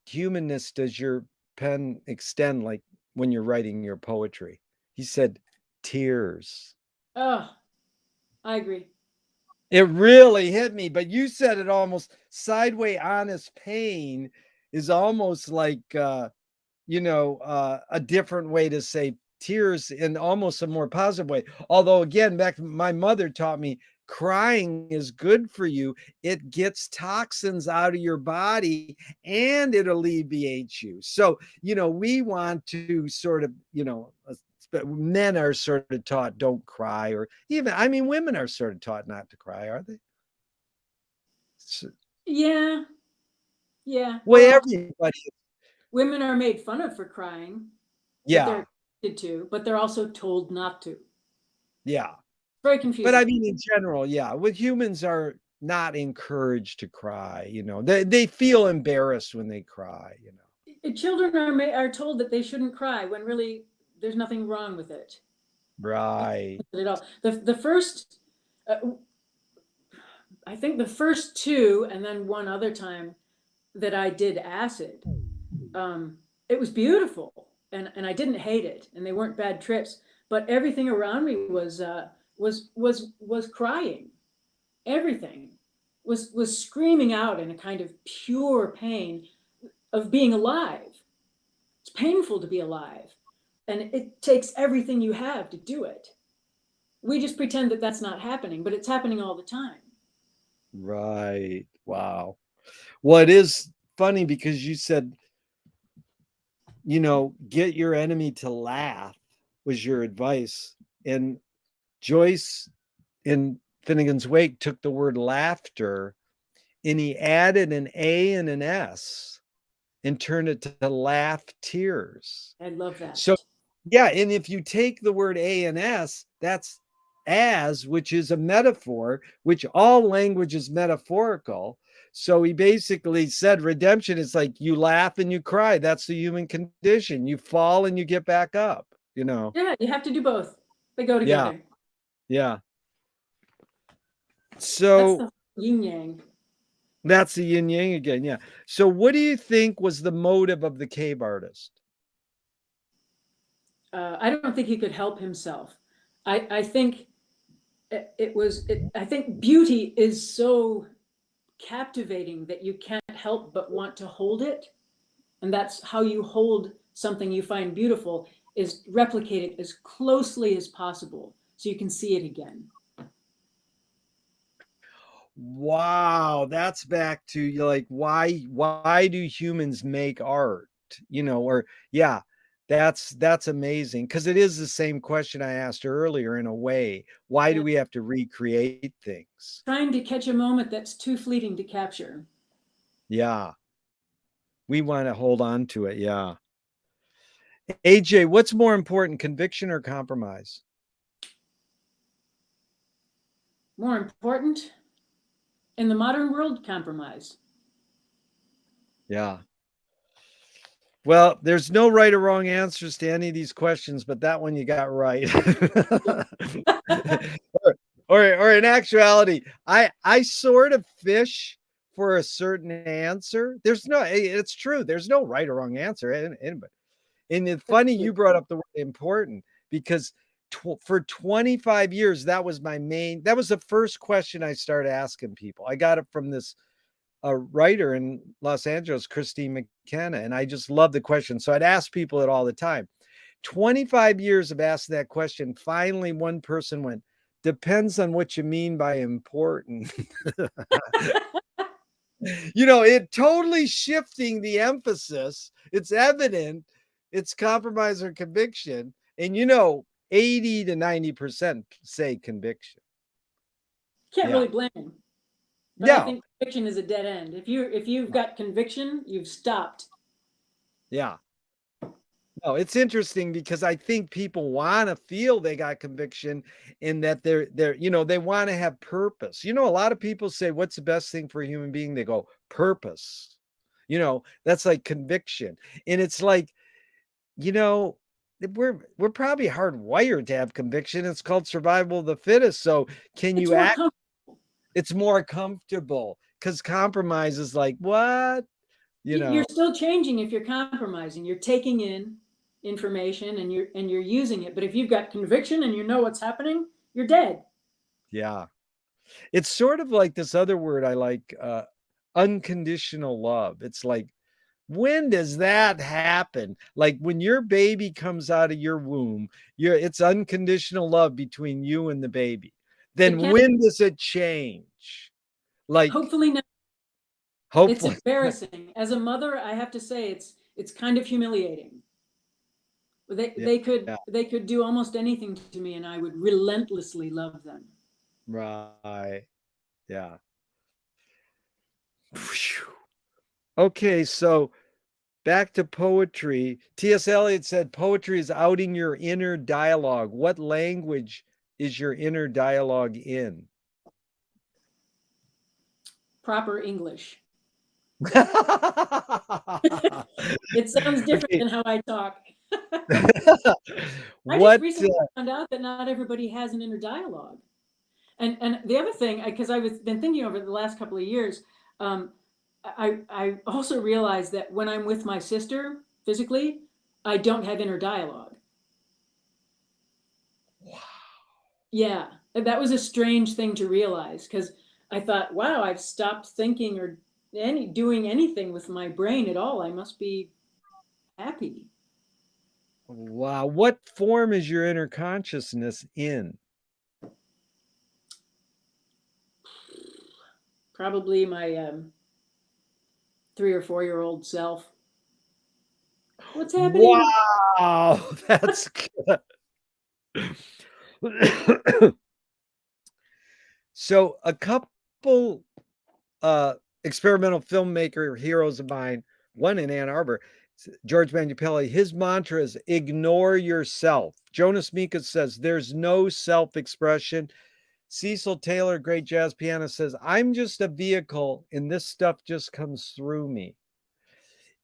[SPEAKER 2] humanness does your pen extend, like when you're writing your poetry? He said, tears.
[SPEAKER 3] Oh, I agree.
[SPEAKER 2] It really hit me, but you said it almost sideways, honest pain is almost like you know, a different way to say tears in almost a more positive way. Although, again, my mother taught me crying is good for you. It gets toxins out of your body and it alleviates you. So, you know, we want to sort of, you know, men are sort of taught don't cry, or even, I mean, women are sort of taught not to cry, are they? So,
[SPEAKER 3] Yeah.
[SPEAKER 2] well,
[SPEAKER 3] Well,
[SPEAKER 2] everybody.
[SPEAKER 3] women are made fun of for crying, but
[SPEAKER 2] Yeah.
[SPEAKER 3] they're expected to, but they're also told not to.
[SPEAKER 2] Yeah.
[SPEAKER 3] Very
[SPEAKER 2] But
[SPEAKER 3] confusing.
[SPEAKER 2] I mean, in general, yeah, with humans are not encouraged to cry, you know. They feel embarrassed when they cry, you know.
[SPEAKER 3] Children are told that they shouldn't cry when really there's nothing wrong with it
[SPEAKER 2] Right.
[SPEAKER 3] at all. The first, I think the first 2, and then one other time that I did acid, it was beautiful, and I didn't hate it, and they weren't bad trips, but everything around me was crying. Everything was screaming out in a kind of pure pain of being alive. It's painful to be alive. And it takes everything you have to do it. We just pretend that that's not happening, but it's happening all the time.
[SPEAKER 2] Right. Wow. Well, it is funny because you said, get your enemy to laugh was your advice. And Joyce in Finnegan's Wake took the word laughter and he added an A and an S and turned it to laugh tears.
[SPEAKER 3] I love that.
[SPEAKER 2] So, yeah. And if you take the word A and S, that's as, which is a metaphor, which all language is metaphorical. So he basically said redemption is like you laugh and you cry. That's the human condition. You fall and you get back up,
[SPEAKER 3] Yeah, you have to do both. They go together.
[SPEAKER 2] Yeah. So
[SPEAKER 3] that's the yin yang.
[SPEAKER 2] That's the yin yang again. Yeah. So what do you think was the motive of the cave artist?
[SPEAKER 3] I don't think he could help himself. I think I think beauty is so captivating that you can't help but want to hold it. And that's how you hold something you find beautiful, is replicate it as closely as possible so you can see it again.
[SPEAKER 2] Wow, that's back to like why do humans make art? That's amazing, because it is the same question I asked earlier in a way. Why do we have to recreate things?
[SPEAKER 3] Trying to catch a moment that's too fleeting to capture.
[SPEAKER 2] Yeah. We want to hold on to it. Yeah. AJ, what's more important, conviction or compromise?
[SPEAKER 3] More important? In the modern world, compromise.
[SPEAKER 2] Yeah. Well, there's no right or wrong answers to any of these questions, but that one you got right. or in actuality, I sort of fish for a certain answer. It's true. There's no right or wrong answer. And it's funny you brought up the word important, because for 25 years, that was the first question I started asking people. I got it from this writer in Los Angeles, Christine McKenna, and I just love the question. So I'd ask people it all the time. 25 years of asking that question. Finally, one person went, depends on what you mean by important. It totally shifting the emphasis. It's evident it's compromise or conviction. And 80 to 90% say conviction.
[SPEAKER 3] Can't really blame him. But I think conviction is a dead end. If you've got conviction, you've stopped.
[SPEAKER 2] Yeah. No, it's interesting because I think people want to feel they got conviction, and that they're they want to have purpose. A lot of people say, what's the best thing for a human being? They go, purpose. That's like conviction. And it's like, we're probably hardwired to have conviction. It's called survival of the fittest. So can you act? It's more comfortable, because compromise is like, what?
[SPEAKER 3] You're still changing if you're compromising. You're taking in information and you're using it. But if you've got conviction and you know what's happening, you're dead.
[SPEAKER 2] Yeah. It's sort of like this other word I like, unconditional love. It's like, when does that happen? Like when your baby comes out of your womb, it's unconditional love between you and the baby. Then when does it change? Like,
[SPEAKER 3] hopefully not. It's embarrassing. As a mother, I have to say it's kind of humiliating. They could do almost anything to me and I would relentlessly love them.
[SPEAKER 2] Right. Yeah. Okay, so back to poetry. T.S. Eliot said poetry is outing your inner dialogue. What language is your inner dialogue in?
[SPEAKER 3] Proper English. It sounds different than how I talk. I just recently found out that not everybody has an inner dialogue. And the other thing, because I've been thinking over the last couple of years, I also realized that when I'm with my sister physically, I don't have inner dialogue.
[SPEAKER 2] Wow.
[SPEAKER 3] Yeah, that was a strange thing to realize, because I thought, wow, I've stopped thinking or doing anything with my brain at all. I must be happy.
[SPEAKER 2] Wow. What form is your inner consciousness in?
[SPEAKER 3] Probably my 3 or 4-year-old self. What's happening?
[SPEAKER 2] Wow. That's good. So a couple experimental filmmaker heroes of mine, one in Ann Arbor, George Manupelli, his mantra is ignore yourself. Jonas Mekas says there's no self-expression. Cecil Taylor, great jazz pianist, says I'm just a vehicle and this stuff just comes through me.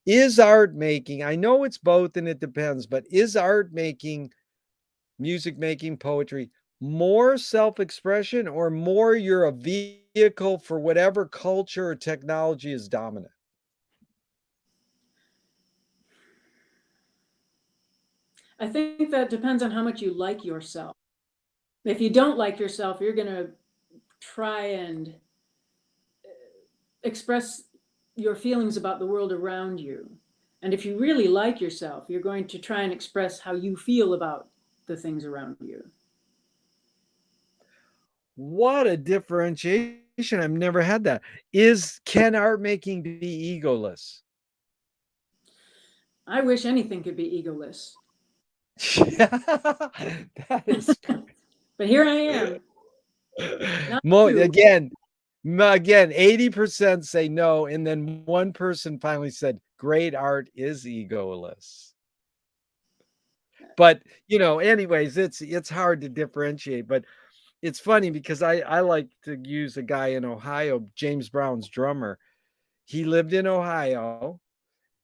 [SPEAKER 2] Is art making, I know it's both and it depends, but is art making, music making, poetry, more self-expression or more you're a vehicle for whatever culture or technology is dominant?
[SPEAKER 3] I think that depends on how much you like yourself. If you don't like yourself, you're going to try and express your feelings about the world around you. And if you really like yourself, you're going to try and express how you feel about the things around you.
[SPEAKER 2] What a differentiation. I've never had that. Can art making be egoless?
[SPEAKER 3] I wish anything could be egoless.
[SPEAKER 2] That is
[SPEAKER 3] But here I am.
[SPEAKER 2] again, 80% say no, and then one person finally said, great art is egoless. But anyways, it's hard to differentiate. But it's funny because I like to use a guy in Ohio, James Brown's drummer. He lived in Ohio,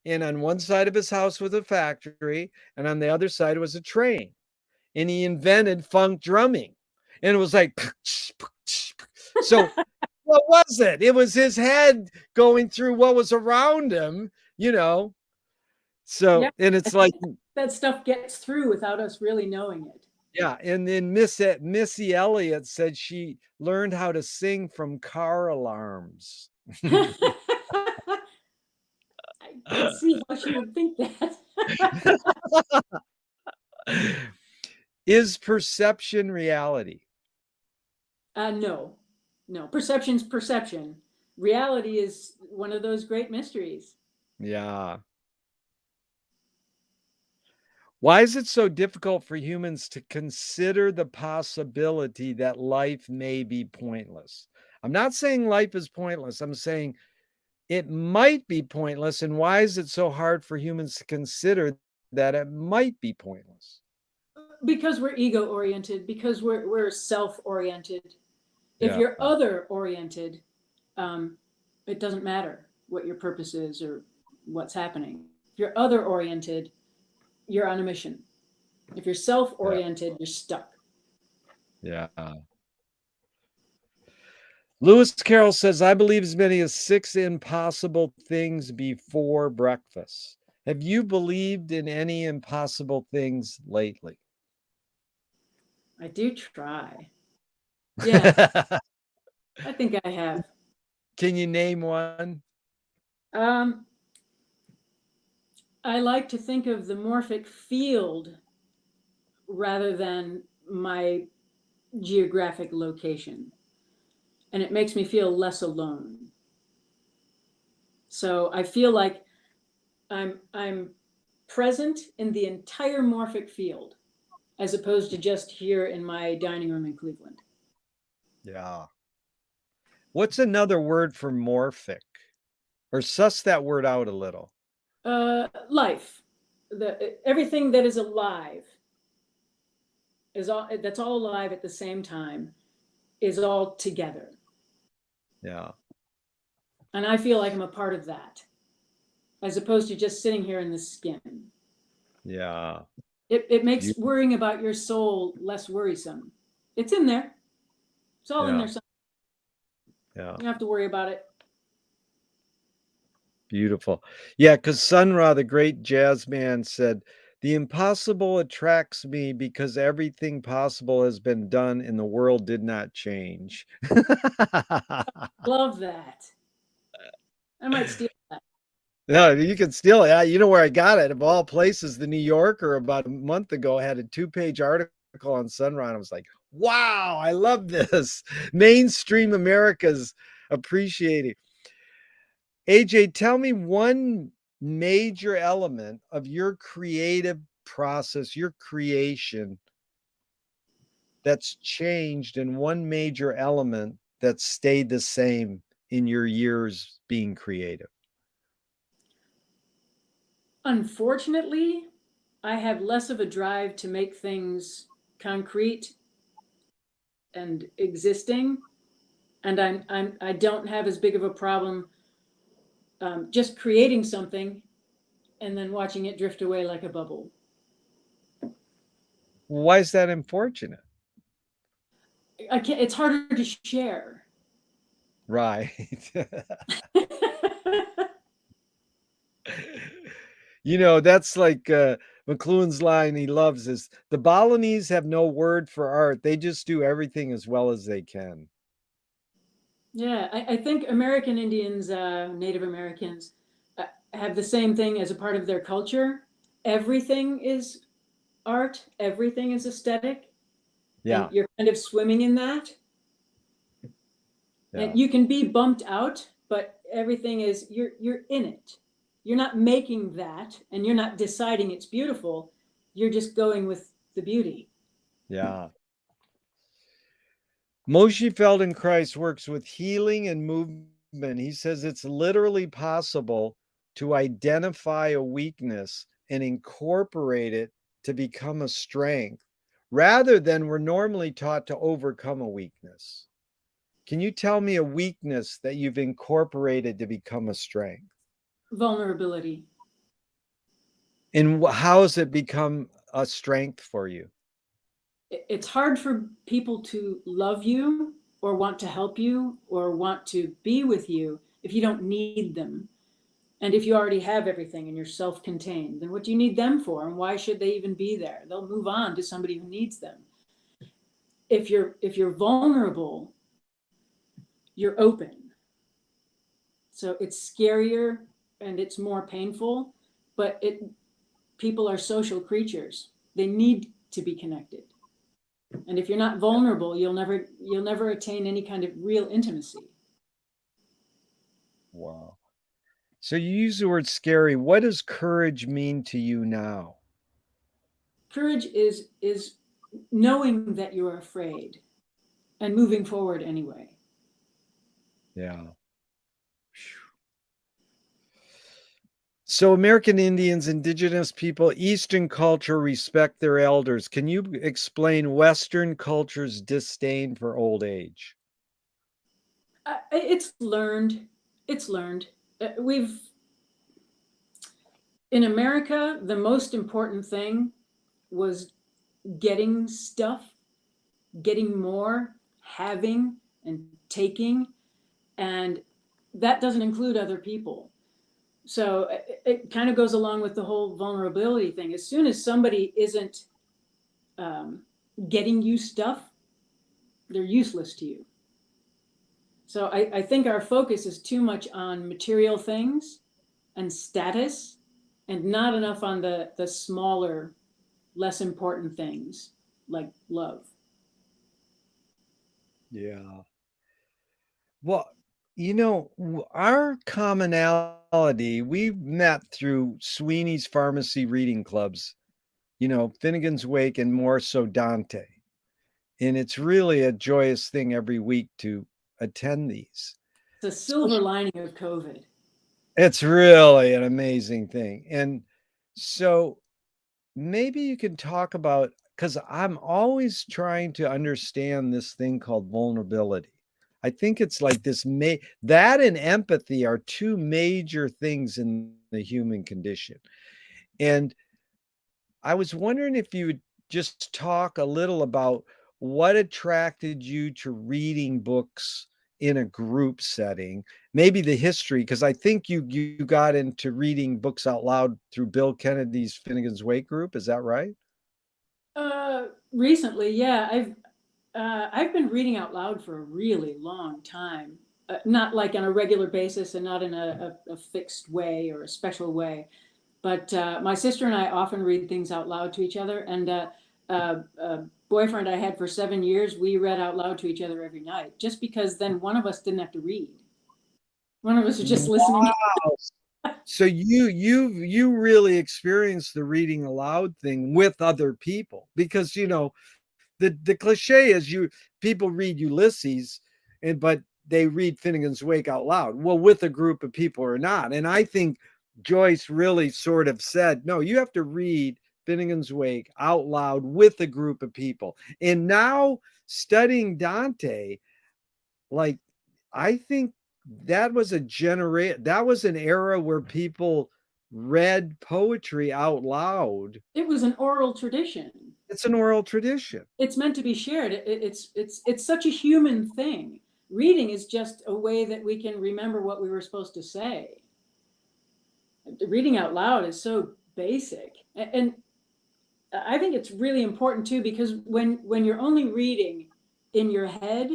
[SPEAKER 2] and on one side of his house was a factory, and on the other side was a train. And he invented funk drumming. And it was like, so what was it? It was his head going through what was around him, So,
[SPEAKER 3] Yeah,
[SPEAKER 2] and it's like,
[SPEAKER 3] that stuff gets through without us really knowing it.
[SPEAKER 2] yeah. And then Missy Elliott said she learned how to sing from car alarms.
[SPEAKER 3] I can see how she would think that.
[SPEAKER 2] Is perception reality?
[SPEAKER 3] No. Perception's perception. Reality is one of those great mysteries.
[SPEAKER 2] Yeah. Why is it so difficult for humans to consider the possibility that life may be pointless? I'm not saying life is pointless. I'm saying it might be pointless. And why is it so hard for humans to consider that it might be pointless?
[SPEAKER 3] Because we're ego oriented, because we're self oriented. If
[SPEAKER 2] Yeah.
[SPEAKER 3] you're other oriented, it doesn't matter what your purpose is or what's happening. If you're other oriented, you're on a mission. If you're self oriented, you're stuck.
[SPEAKER 2] Yeah. Lewis Carroll says, I believe as many as 6 impossible things before breakfast. Have you believed in any impossible things lately?
[SPEAKER 3] I do try. Yeah, I think I have.
[SPEAKER 2] Can you name one?
[SPEAKER 3] I like to think of the morphic field rather than my geographic location. And it makes me feel less alone. So I feel like I'm present in the entire morphic field as opposed to just here in my dining room in Cleveland.
[SPEAKER 2] Yeah. What's another word for morphic? Or suss that word out a little.
[SPEAKER 3] Life. Everything that is alive that's all alive at the same time is all together.
[SPEAKER 2] Yeah.
[SPEAKER 3] And I feel like I'm a part of that, as opposed to just sitting here in the skin.
[SPEAKER 2] Yeah.
[SPEAKER 3] It makes worrying about your soul less worrisome. It's in there. It's all in there.
[SPEAKER 2] Yeah.
[SPEAKER 3] You don't have to worry about it.
[SPEAKER 2] Beautiful. Yeah, because Sun Ra, the great jazz man, said, the impossible attracts me because everything possible has been done and the world did not change.
[SPEAKER 3] Love that. I might steal that.
[SPEAKER 2] No, you can steal it. You know where I got it? Of all places, the New Yorker about a month ago had a 2-page article on Sunrise. I was like, wow, I love this. Mainstream America's appreciating. AJ, tell me one major element of your creative process, your creation that's changed, and one major element that stayed the same in your years being creative.
[SPEAKER 3] Unfortunately, I have less of a drive to make things concrete and existing, and I don't have as big of a problem just creating something and then watching it drift away like a bubble.
[SPEAKER 2] Why is that unfortunate?
[SPEAKER 3] I can't. It's harder to share.
[SPEAKER 2] Right. You know, that's like McLuhan's line he loves is the Balinese have no word for art. They just do everything as well as they can.
[SPEAKER 3] Yeah, I think American Indians, Native Americans, have the same thing as a part of their culture. Everything is art, everything is aesthetic,
[SPEAKER 2] Yeah.
[SPEAKER 3] and you're kind of swimming in that.
[SPEAKER 2] Yeah.
[SPEAKER 3] And you can be bumped out, but everything is you're in it. You're not making that, and you're not deciding it's beautiful. You're just going with the beauty.
[SPEAKER 2] Yeah. Moshe Feldenkrais works with healing and movement. He says it's literally possible to identify a weakness and incorporate it to become a strength rather than we're normally taught to overcome a weakness. Can you tell me a weakness that you've incorporated to become a strength?
[SPEAKER 3] Vulnerability.
[SPEAKER 2] And how has it become a strength for you?
[SPEAKER 3] It's hard for people to love you or want to help you or want to be with you if you don't need them. And if you already have everything and you're self-contained, then what do you need them for? And why should they even be there? They'll move on to somebody who needs them. If you're vulnerable, you're open. So it's scarier and it's more painful, but people are social creatures. They need to be connected. And if you're not vulnerable, you'll never attain any kind of real intimacy.
[SPEAKER 2] Wow. So you use the word scary. What does courage mean to you now?
[SPEAKER 3] Courage is knowing that you're afraid and moving forward anyway.
[SPEAKER 2] Yeah. So American Indians, indigenous people, Eastern culture respect their elders. Can you explain Western culture's disdain for old age?
[SPEAKER 3] It's learned. It's learned. We've in America, the most important thing was getting stuff, getting more, having and taking, and that doesn't include other people. So it kind of goes along with the whole vulnerability thing. As soon as somebody isn't getting you stuff, they're useless to you. So I think our focus is too much on material things and status and not enough on the smaller, less important things like love.
[SPEAKER 2] Yeah. Well, you know, our commonality, we met through Sweeney's Pharmacy Reading Clubs, you know, Finnegan's Wake, and more so Dante. And it's really a joyous thing every week to attend these.
[SPEAKER 3] It's a silver lining of COVID.
[SPEAKER 2] It's really an amazing thing. And so maybe you can talk about, because I'm always trying to understand this thing called vulnerability. I think it's like this that and empathy are two major things in the human condition. And I was wondering if you would just talk a little about what attracted you to reading books in a group setting, maybe the history, because I think you got into reading books out loud through Bill Kennedy's Finnegan's Wake group. Is that right?
[SPEAKER 3] Recently, yeah, I've been reading out loud for a really long time. not like on a regular basis and not in a fixed way or a special way. But my sister and I often read things out loud to each other. And a boyfriend I had for 7 years, we read out loud to each other every night, just because then one of us didn't have to read. One of us was just listening.
[SPEAKER 2] Wow. So you really experienced the reading aloud thing with other people, because the cliche is people read Ulysses, but they read Finnegan's Wake out loud. Well, with a group of people or not. And I think Joyce really sort of said, no, you have to read Finnegan's Wake out loud with a group of people. And now studying Dante, like, I think that was an era where people read poetry out loud.
[SPEAKER 3] It was an oral tradition.
[SPEAKER 2] It's an oral tradition.
[SPEAKER 3] It's meant to be shared. It's such a human thing. Reading is just a way that we can remember what we were supposed to say. Reading out loud is so basic. And I think it's really important too, because when you're only reading in your head,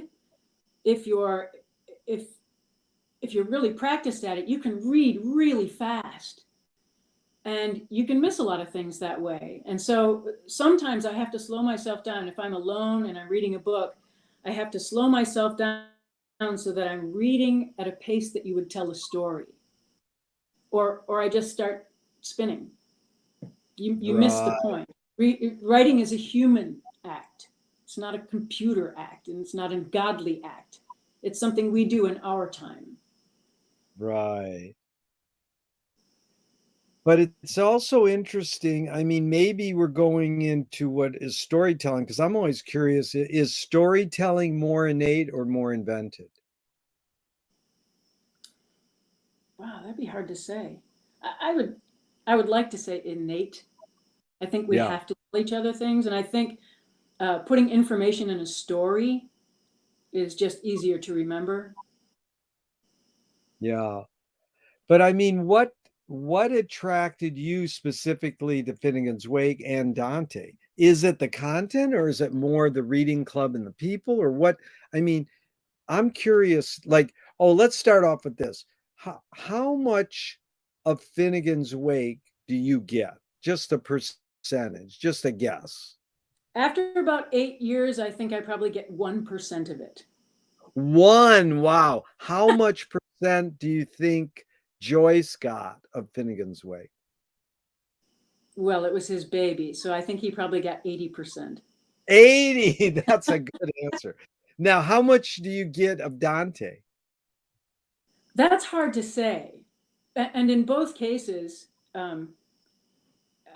[SPEAKER 3] if you're really practiced at it, you can read really fast. And you can miss a lot of things that way. And so sometimes I have to slow myself down. If I'm alone and I'm reading a book, I have to slow myself down so that I'm reading at a pace that you would tell a story. Or I just start spinning. You miss the point. Writing is a human act. It's not a computer act, and it's not a godly act. It's something we do in our time.
[SPEAKER 2] Right. But it's also interesting. I mean, maybe we're going into what is storytelling, because I'm always curious, is storytelling more innate or more invented?
[SPEAKER 3] Wow, that'd be hard to say. I would like to say innate. I think we have to tell each other things. And I think putting information in a story is just easier to remember.
[SPEAKER 2] Yeah. But I mean, what attracted you specifically to Finnegan's Wake and Dante? Is it the content, or is it more the reading club and the people, or what? I mean, I'm curious, like, let's start off with this. How much of Finnegan's Wake do you get? Just a percentage, just a guess.
[SPEAKER 3] After about 8 years, I think I probably get 1% of it.
[SPEAKER 2] One, wow. How much percent do you think Joyce got of Finnegan's Wake?
[SPEAKER 3] Well, it was his baby, so I think he probably got 80%.
[SPEAKER 2] 80, that's a good answer. Now, how much do you get of Dante?
[SPEAKER 3] That's hard to say. And in both cases, I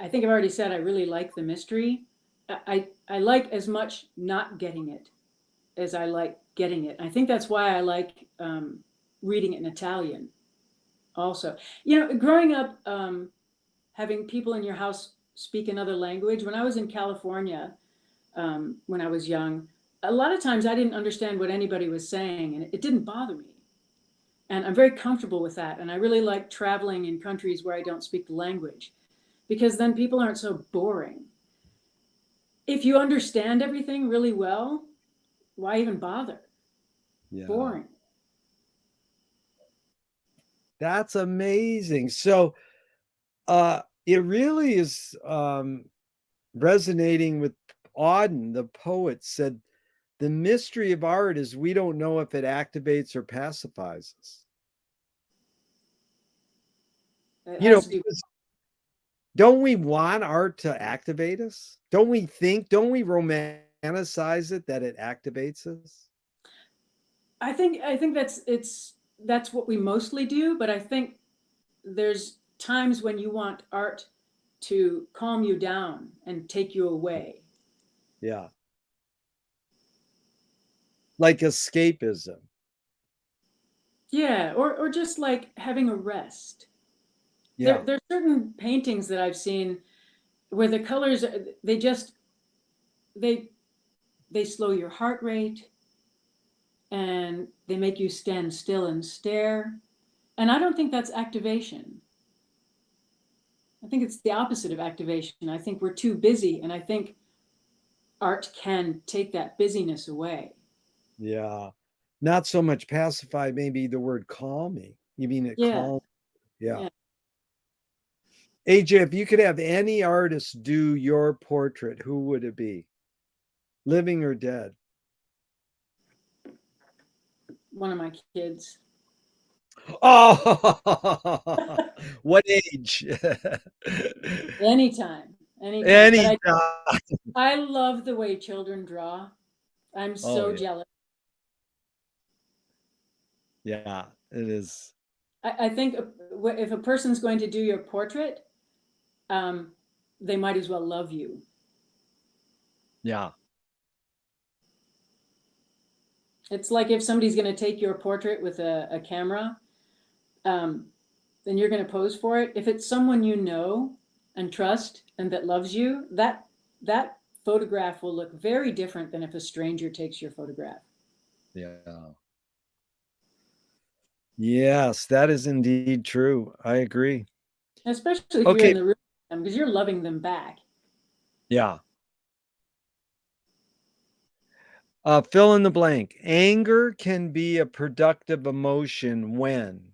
[SPEAKER 3] think I've already said I really like the mystery. I like as much not getting it as I like getting it. I think that's why I like reading it in Italian also. Growing up, having people in your house speak another language. When I was in California, when I was young, a lot of times I didn't understand what anybody was saying, and it didn't bother me. And I'm very comfortable with that. And I really like traveling in countries where I don't speak the language, because then people aren't so boring. If you understand everything really well, why even bother?
[SPEAKER 2] Yeah.
[SPEAKER 3] Boring.
[SPEAKER 2] That's amazing. So it really is resonating with Auden, the poet, said the mystery of art is we don't know if it activates or pacifies us. Don't we want art to activate us? Don't we romanticize it that it activates us?
[SPEAKER 3] I think that's what we mostly do, but I think there's times when you want art to calm you down and take you away.
[SPEAKER 2] Yeah. Like escapism.
[SPEAKER 3] Yeah, or just like having a rest.
[SPEAKER 2] Yeah.
[SPEAKER 3] There's certain paintings that I've seen where the colors, they slow your heart rate, and they make you stand still and stare. And I don't think that's activation. I think it's the opposite of activation. I think we're too busy, and I think art can take that busyness away.
[SPEAKER 2] Yeah. Not so much pacify, maybe the word calming. You mean it
[SPEAKER 3] Yeah.
[SPEAKER 2] calm? Yeah.
[SPEAKER 3] Yeah.
[SPEAKER 2] AJ, if you could have any artist do your portrait, who would it be? Living or dead?
[SPEAKER 3] One of my kids.
[SPEAKER 2] Oh, what age?
[SPEAKER 3] Anytime. Anytime.
[SPEAKER 2] Anytime.
[SPEAKER 3] But I love the way children draw. I'm so
[SPEAKER 2] yeah.
[SPEAKER 3] jealous.
[SPEAKER 2] Yeah, it is.
[SPEAKER 3] I think if a person's going to do your portrait, they might as well love you.
[SPEAKER 2] Yeah.
[SPEAKER 3] It's like if somebody's going to take your portrait with a camera, then you're going to pose for it. If it's someone you know and trust and that loves you, that photograph will look very different than if a stranger takes your photograph.
[SPEAKER 2] Yeah. Yes, that is indeed true. I agree.
[SPEAKER 3] Especially if you're in the room with them, because you're loving them back.
[SPEAKER 2] Yeah. Fill in the blank. Anger can be a productive emotion when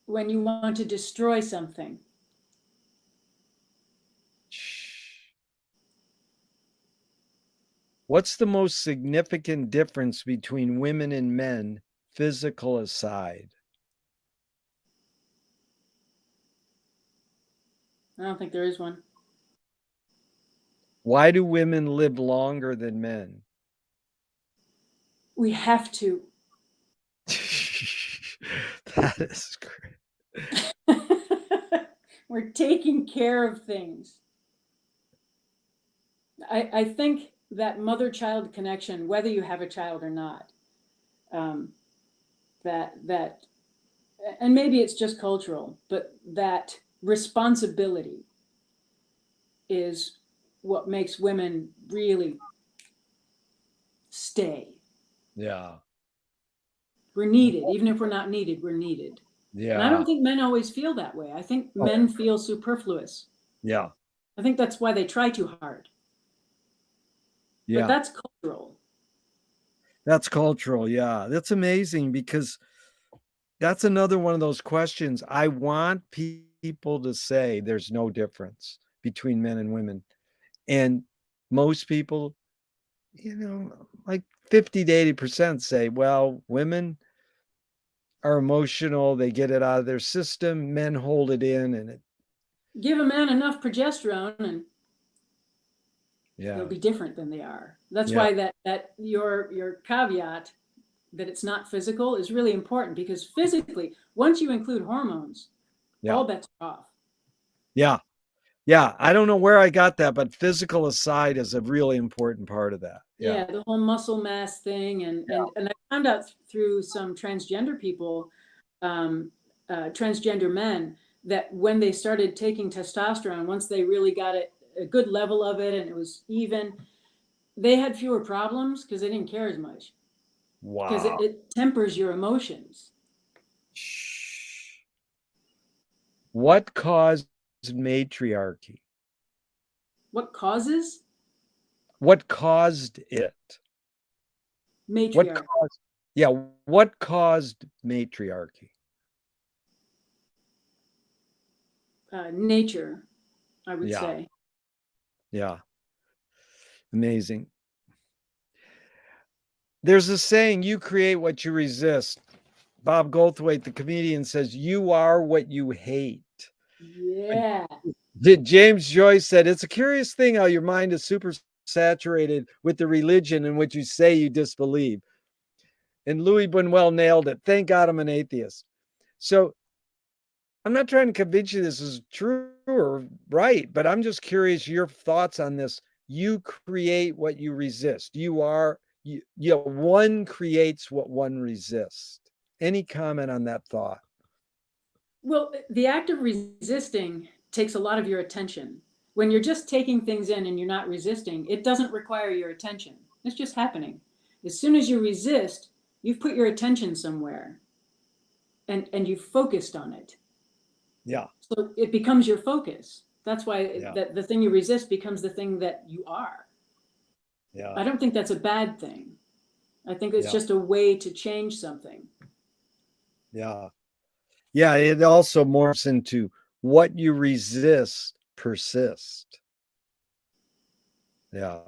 [SPEAKER 3] you want to destroy something.
[SPEAKER 2] What's the most significant difference between women and men, physical aside?
[SPEAKER 3] I don't think there is one.
[SPEAKER 2] Why do women live longer than men?
[SPEAKER 3] We have to.
[SPEAKER 2] That is great.
[SPEAKER 3] We're taking care of things. I think that mother-child connection, whether you have a child or not, that and maybe it's just cultural, but that responsibility is what makes women really stay.
[SPEAKER 2] Yeah.
[SPEAKER 3] We're needed. Even if we're not needed, we're needed.
[SPEAKER 2] Yeah.
[SPEAKER 3] And I don't think men always feel that way. I think men feel superfluous.
[SPEAKER 2] Yeah.
[SPEAKER 3] I think that's why they try too hard.
[SPEAKER 2] Yeah.
[SPEAKER 3] But that's cultural.
[SPEAKER 2] That's cultural. Yeah. That's amazing because that's another one of those questions. I want people to say there's no difference between men and women. And most people, like 50 to 80% say, well, women are emotional, they get it out of their system, men hold it in, and it
[SPEAKER 3] give a man enough progesterone and
[SPEAKER 2] yeah,
[SPEAKER 3] they'll be different than they are. That's why that your caveat that it's not physical is really important, because physically, once you include hormones, all bets are off.
[SPEAKER 2] Yeah. Yeah. I don't know where I got that, but physical aside is a really important part of that.
[SPEAKER 3] Yeah, the whole muscle mass thing. And I found out through some transgender people, transgender men, that when they started taking testosterone, once they really got it, a good level of it, and it was even, they had fewer problems because they didn't care as much.
[SPEAKER 2] Wow.
[SPEAKER 3] Because it tempers your emotions.
[SPEAKER 2] What caused matriarchy?
[SPEAKER 3] What causes?
[SPEAKER 2] What caused it?
[SPEAKER 3] Matriarchy.
[SPEAKER 2] What caused matriarchy?
[SPEAKER 3] Nature, I would say.
[SPEAKER 2] Yeah. Amazing. There's a saying, you create what you resist. Bob Goldthwait, the comedian, says, you are what you hate.
[SPEAKER 3] Yeah.
[SPEAKER 2] James Joyce said, it's a curious thing how your mind is super saturated with the religion in which you say you disbelieve. And Louis Buñuel nailed it. Thank God I'm an atheist. So I'm not trying to convince you this is true or right, but I'm just curious your thoughts on this. You create what you resist. One creates what one resists. Any comment on that thought?
[SPEAKER 3] Well, the act of resisting takes a lot of your attention. When you're just taking things in and you're not resisting, it doesn't require your attention. It's just happening. As soon as you resist, you've put your attention somewhere and you've focused on it.
[SPEAKER 2] Yeah.
[SPEAKER 3] So it becomes your focus. That's why the thing you resist becomes the thing that you are.
[SPEAKER 2] Yeah.
[SPEAKER 3] I don't think that's a bad thing. I think it's
[SPEAKER 2] Yeah.
[SPEAKER 3] just a way to change something.
[SPEAKER 2] Yeah. Yeah. It also morphs into what you resist persist. Yeah.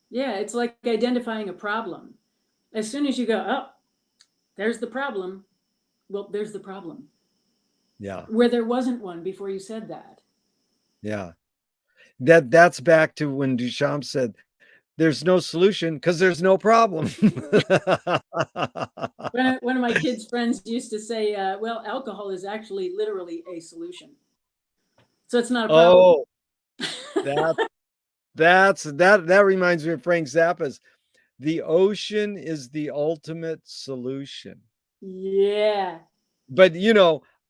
[SPEAKER 3] Yeah, it's like identifying a problem. As soon as you go, oh, there's the problem. Well, there's the problem.
[SPEAKER 2] Yeah.
[SPEAKER 3] Where there wasn't one before you said that.
[SPEAKER 2] Yeah. That's back to when Duchamp said, there's no solution because there's no problem.
[SPEAKER 3] One of my kids' friends used to say, well, alcohol is actually literally a solution. So it's not a problem.
[SPEAKER 2] Oh, that reminds me of Frank Zappa's The Ocean is the Ultimate Solution.
[SPEAKER 3] Yeah.
[SPEAKER 2] But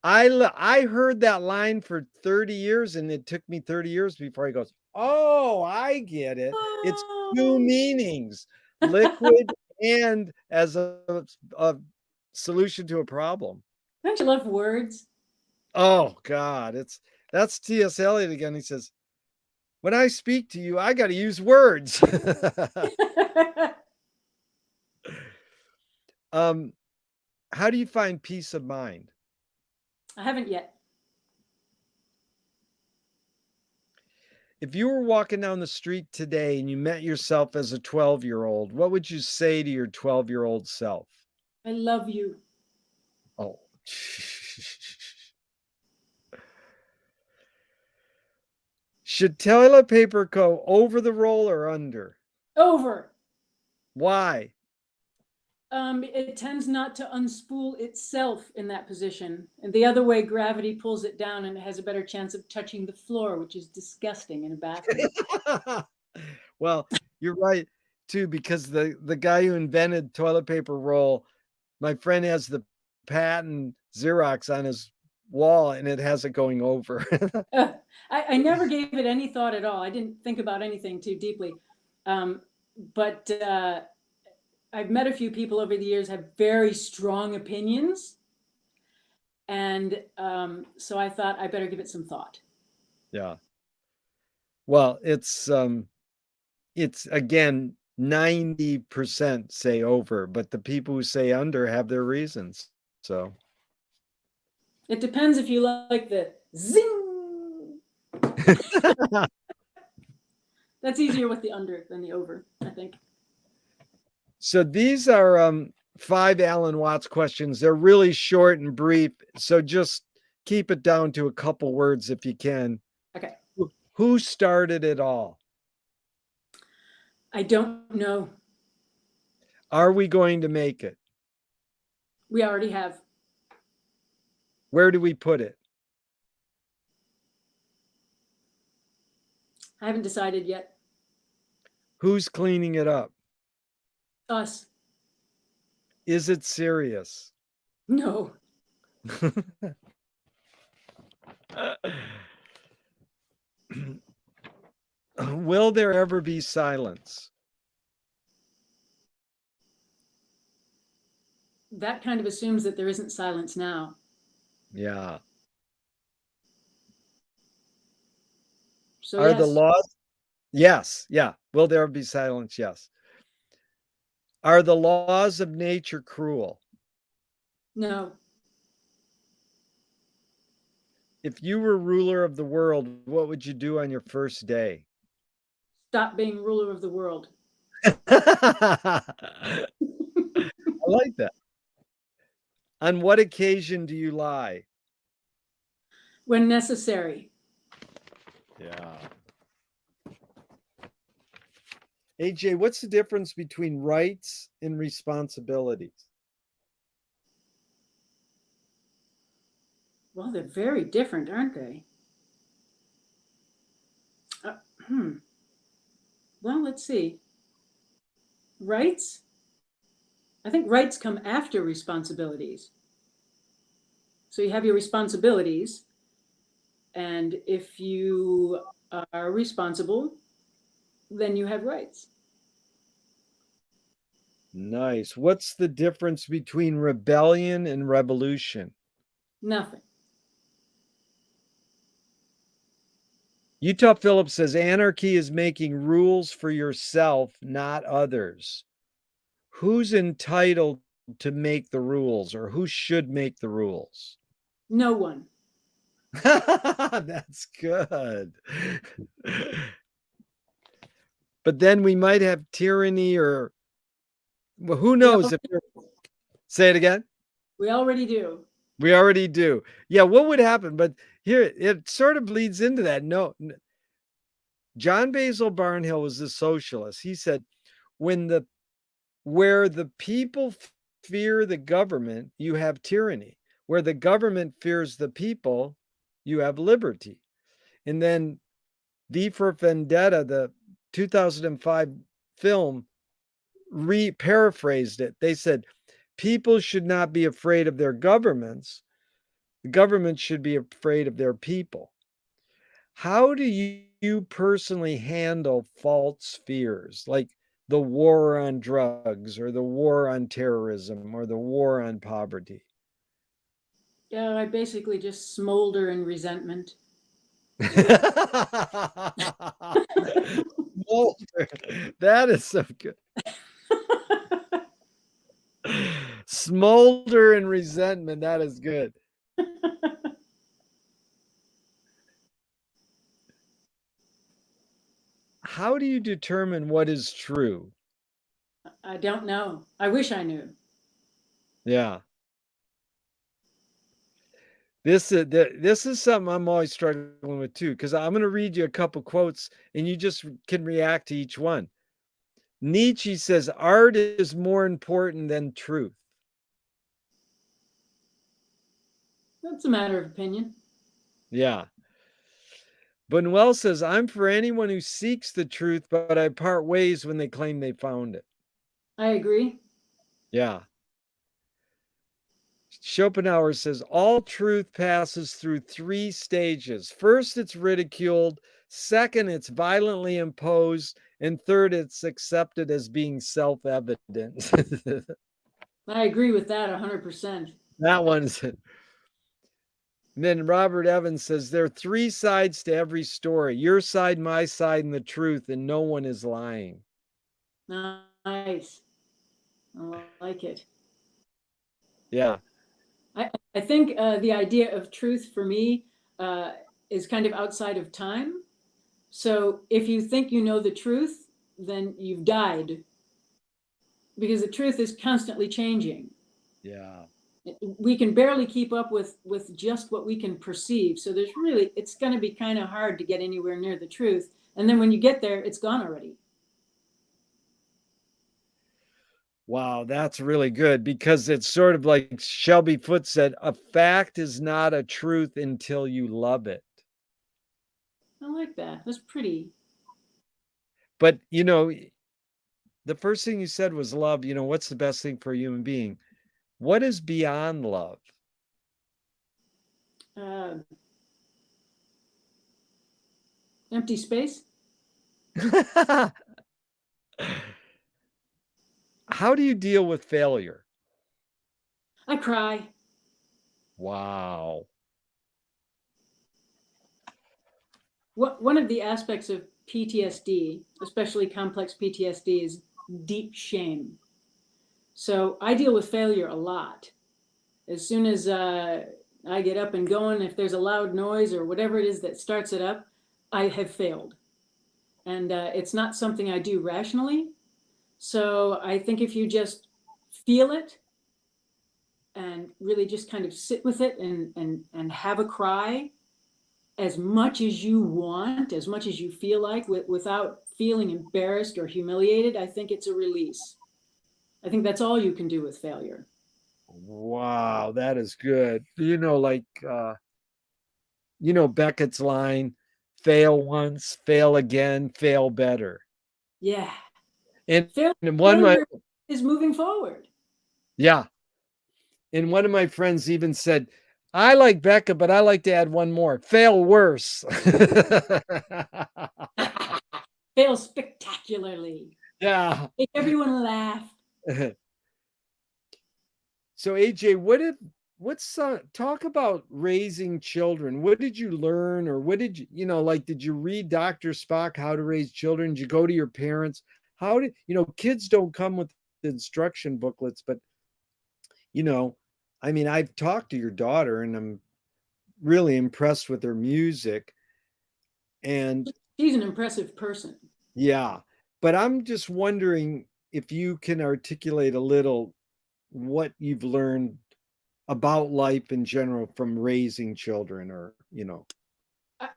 [SPEAKER 2] I heard that line for 30 years, and it took me 30 years before he goes, oh, I get it. It's two meanings, liquid and as a solution to a problem.
[SPEAKER 3] Don't you love words?
[SPEAKER 2] Oh God, that's T.S. Eliot again. He says, when I speak to you, I got to use words. How do you find peace of mind?
[SPEAKER 3] I haven't yet.
[SPEAKER 2] If you were walking down the street today and you met yourself as a 12-year-old, what would you say to your 12-year-old self?
[SPEAKER 3] I love you.
[SPEAKER 2] Oh. Should toilet paper go over the roll or under?
[SPEAKER 3] Over.
[SPEAKER 2] Why?
[SPEAKER 3] It tends not to unspool itself in that position. And the other way, gravity pulls it down and it has a better chance of touching the floor, which is disgusting in a bathroom.
[SPEAKER 2] Well, you're right too, because the guy who invented toilet paper roll, my friend has the patent Xerox on his wall and it has it going over.
[SPEAKER 3] I never gave it any thought at all. I didn't think about anything too deeply. But I've met a few people over the years have very strong opinions. And so I thought I better give it some thought.
[SPEAKER 2] Yeah. Well, it's again 90% say over, but the people who say under have their reasons. So
[SPEAKER 3] it depends if you like the zing. That's easier with the under than the over, I think.
[SPEAKER 2] So these are 5 Alan Watts questions. They're really short and brief, so just keep it down to a couple words if you can.
[SPEAKER 3] Okay.
[SPEAKER 2] Who started it all?
[SPEAKER 3] I don't know.
[SPEAKER 2] Are we going to make it?
[SPEAKER 3] We already have.
[SPEAKER 2] Where do we put it?
[SPEAKER 3] I haven't decided yet.
[SPEAKER 2] Who's cleaning it up?
[SPEAKER 3] Us.
[SPEAKER 2] Is it serious?
[SPEAKER 3] No.
[SPEAKER 2] Will there ever be silence?
[SPEAKER 3] That kind of assumes that there isn't silence now.
[SPEAKER 2] Yeah.
[SPEAKER 3] So
[SPEAKER 2] Are
[SPEAKER 3] yes.
[SPEAKER 2] the laws? Yes. Yeah. Will there be silence? Yes. Are the laws of nature cruel?
[SPEAKER 3] No.
[SPEAKER 2] If you were ruler of the world, what would you do on your first day?
[SPEAKER 3] Stop being ruler of the world.
[SPEAKER 2] I like that. On what occasion do you lie?
[SPEAKER 3] When necessary.
[SPEAKER 2] Yeah. AJ, what's the difference between rights and responsibilities?
[SPEAKER 3] Well, they're very different, aren't they? Well, let's see. Rights? I think rights come after responsibilities. So you have your responsibilities, and if you are responsible, then you have rights.
[SPEAKER 2] Nice. What's the difference between rebellion and revolution?
[SPEAKER 3] Nothing.
[SPEAKER 2] Utah Phillips says anarchy is making rules for yourself, not others. Who's entitled to make the rules, or who should make the rules?
[SPEAKER 3] No one.
[SPEAKER 2] That's good. But then we might have tyranny, or well, who knows if say it again?
[SPEAKER 3] We already do.
[SPEAKER 2] We already do. Yeah, what would happen? But here it sort of leads into that. No, John Basil Barnhill was a socialist. He said, where the people fear the government, you have tyranny. Where the government fears the people, you have liberty. And then V for Vendetta, the 2005 film, paraphrased it. They said, people should not be afraid of their governments. The government should be afraid of their people. How do you personally handle false fears, like the war on drugs, or the war on terrorism, or the war on poverty?
[SPEAKER 3] Yeah, I basically just smolder in resentment.
[SPEAKER 2] Smolder. That is so good. Smolder in resentment. That is good. How do you determine what is true?
[SPEAKER 3] I don't know. I wish I knew.
[SPEAKER 2] Yeah. This is something I'm always struggling with too, because I'm going to read you a couple quotes and you just can react to each one. Nietzsche says, art is more important than truth.
[SPEAKER 3] That's a matter of opinion.
[SPEAKER 2] Yeah. Buñuel says, I'm for anyone who seeks the truth, but I part ways when they claim they found it.
[SPEAKER 3] I agree.
[SPEAKER 2] Yeah. Schopenhauer says, all truth passes through 3 stages. First, it's ridiculed. Second, it's violently imposed. And third, it's accepted as being self-evident.
[SPEAKER 3] I agree with that 100%.
[SPEAKER 2] That one's... And then Robert Evans says, there are 3 sides to every story. Your side, my side, and the truth, and no one is lying.
[SPEAKER 3] Nice. I like it.
[SPEAKER 2] Yeah.
[SPEAKER 3] I think the idea of truth for me is kind of outside of time. So if you think you know the truth, then you've died. Because the truth is constantly changing.
[SPEAKER 2] Yeah.
[SPEAKER 3] We can barely keep up with just what we can perceive. So it's going to be kind of hard to get anywhere near the truth. And then when you get there, it's gone already.
[SPEAKER 2] Wow, that's really good, because it's sort of like Shelby Foote said, a fact is not a truth until you love it.
[SPEAKER 3] I like that. That's pretty.
[SPEAKER 2] But, the first thing you said was love. What's the best thing for a human being? What is beyond love?
[SPEAKER 3] Empty space.
[SPEAKER 2] How do you deal with failure?
[SPEAKER 3] I cry.
[SPEAKER 2] Wow.
[SPEAKER 3] One of the aspects of PTSD, especially complex PTSD, is deep shame. So I deal with failure a lot. As soon as I get up and going, if there's a loud noise or whatever it is that starts it up, I have failed. And it's not something I do rationally. So I think if you just feel it and really just kind of sit with it and have a cry as much as you want, as much as you feel like, without feeling embarrassed or humiliated, I think it's a release. I think that's all you can do with failure.
[SPEAKER 2] Wow, that is good. Beckett's line, fail once, fail again, fail better.
[SPEAKER 3] Yeah.
[SPEAKER 2] And
[SPEAKER 3] failure is moving forward.
[SPEAKER 2] Yeah. And one of my friends even said, I like Becca, but I like to add one more. Fail worse.
[SPEAKER 3] Fail spectacularly.
[SPEAKER 2] Yeah.
[SPEAKER 3] Make everyone laugh.
[SPEAKER 2] So AJ, talk about raising children. What did you learn, or what did you, did you read Dr. Spock, How to Raise Children? Did you go to your parents? How did, kids don't come with instruction booklets, but you know, I mean, I've talked to your daughter and I'm really impressed with her music. And
[SPEAKER 3] she's an impressive person.
[SPEAKER 2] yeah, but I'm just wondering if you can articulate a little what you've learned about life in general from raising children, or,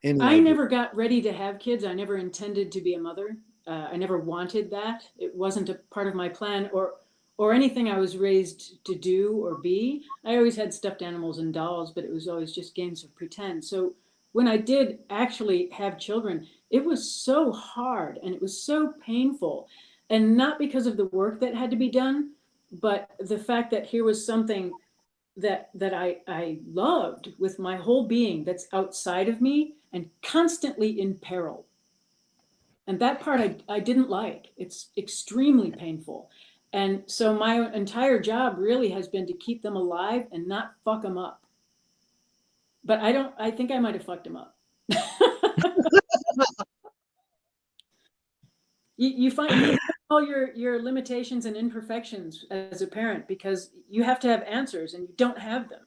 [SPEAKER 2] any
[SPEAKER 3] I
[SPEAKER 2] idea.
[SPEAKER 3] never got ready to have kids. I never intended to be a mother. I never wanted that. It wasn't a part of my plan or anything I was raised to do or be. I always had stuffed animals and dolls, but it was always just games of pretend. So when I did actually have children, it was so hard and it was so painful. And not because of the work that had to be done, but the fact that here was something that I loved with my whole being that's outside of me and constantly in peril. And that part I didn't like. It's extremely painful. And so my entire job really has been to keep them alive and not fuck them up. But I think I might have fucked them up. You find all your limitations and imperfections as a parent because you have to have answers and you don't have them.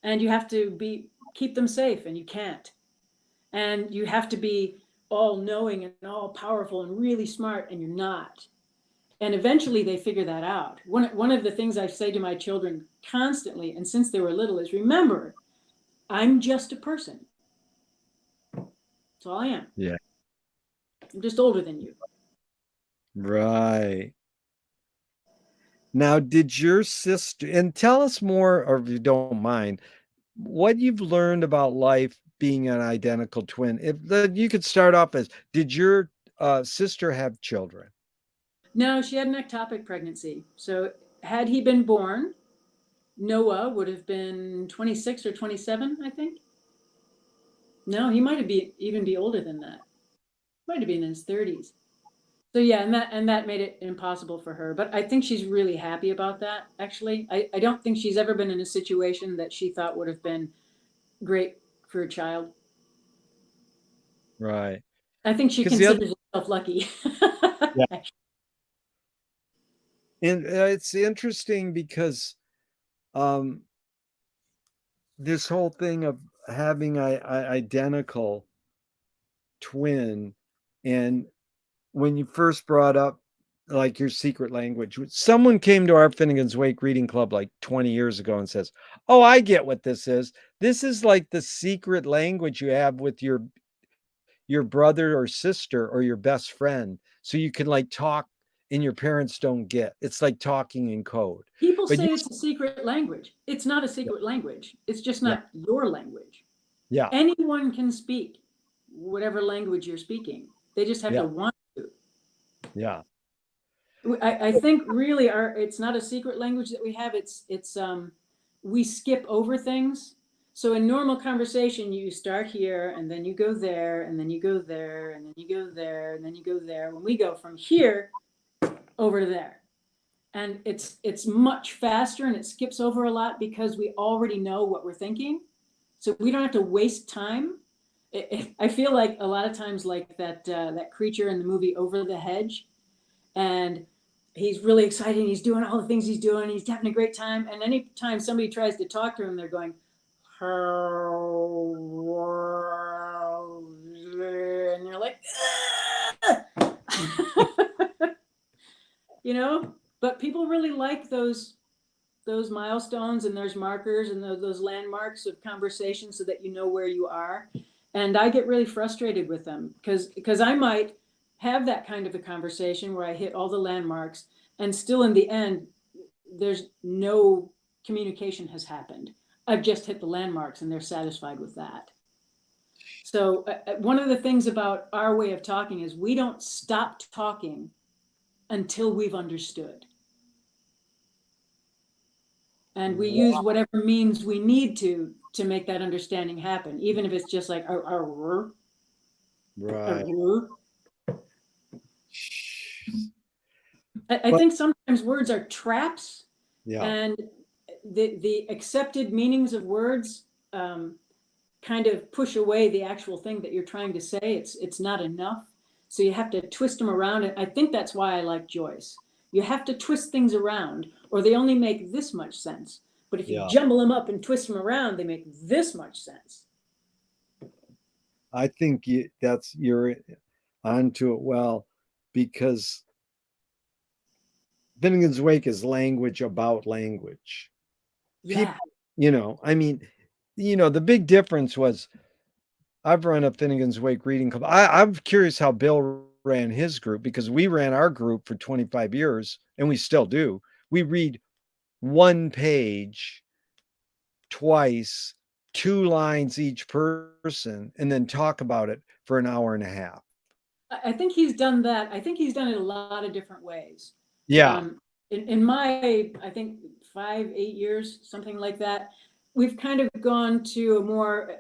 [SPEAKER 3] And you have to keep them safe and you can't. And you have to be all knowing and all powerful and really smart and you're not. And eventually they figure that out. One of the things I say to my children constantly, and since they were little, is remember, I'm just a person. That's all I am.
[SPEAKER 2] Yeah.
[SPEAKER 3] I'm just older than you.
[SPEAKER 2] Right. Now, did your sister, and tell us more, or if you don't mind, what you've learned about life being an identical twin. If you could start off as, did your sister have children?
[SPEAKER 3] No, she had an ectopic pregnancy. So had he been born, Noah would have been 26 or 27, I think. No, he might have even be older than that. Might have been in his 30s. So yeah, and that made it impossible for her. But I think she's really happy about that, actually. I don't think she's ever been in a situation that she thought would have been great for a child.
[SPEAKER 2] Right.
[SPEAKER 3] I think she considers herself lucky.
[SPEAKER 2] Yeah. And it's interesting because this whole thing of having an identical twin, and when you first brought up like your secret language, someone came to our Finnegan's Wake reading club like 20 years ago and says, "Oh, I get what this is. This is like the secret language you have with your brother or sister or your best friend, so you can like talk and your parents don't get. It's like talking in code."
[SPEAKER 3] People
[SPEAKER 2] But
[SPEAKER 3] say it's a secret language. It's not a secret language. It's just
[SPEAKER 2] yeah,
[SPEAKER 3] not your language.
[SPEAKER 2] yeah,
[SPEAKER 3] Anyone can speak whatever language you're speaking. They just have
[SPEAKER 2] yeah,
[SPEAKER 3] to want to.
[SPEAKER 2] yeah,
[SPEAKER 3] I think really it's not a secret language that we have. It's we skip over things. So in normal conversation, you start here and then you go there and then you go there and then you go there and then you go there. When we go from here over to there, and it's much faster and it skips over a lot because we already know what we're thinking, so we don't have to waste time. I feel like a lot of times like that creature in the movie Over the Hedge, and he's really excited. He's doing all the things he's doing. He's having a great time. And anytime somebody tries to talk to him, they're going, and you're like, but people really like those milestones and those markers and those landmarks of conversation so that you know where you are. And I get really frustrated with them because I might have that kind of a conversation where I hit all the landmarks and still in the end, there's no communication has happened. I've just hit the landmarks and they're satisfied with that. So one of the things about our way of talking is we don't stop talking until we've understood. And we use whatever means we need to make that understanding happen, even if it's just like
[SPEAKER 2] right.
[SPEAKER 3] I think sometimes words are traps,
[SPEAKER 2] Yeah,
[SPEAKER 3] and the accepted meanings of words kind of push away the actual thing that you're trying to say. It's not enough, so you have to twist them around. And I think that's why I like Joyce, You have to twist things around, or they only make this much sense. But if you
[SPEAKER 2] Yeah.
[SPEAKER 3] jumble them up and twist them around, they make this much sense.
[SPEAKER 2] I think you're onto it well, because Finnegan's Wake is language about language.
[SPEAKER 3] Yeah.
[SPEAKER 2] People, I mean, the big difference was I've run a Finnegan's Wake reading club. I'm curious how Bill ran his group, because we ran our group for 25 years and we still do. We read one page twice, 2 lines each person, and then talk about it for an hour and a half.
[SPEAKER 3] I think he's done that. I think he's done it a lot of different ways.
[SPEAKER 2] Yeah.
[SPEAKER 3] In my, I think 5, 8 years, something like that, we've kind of gone to a more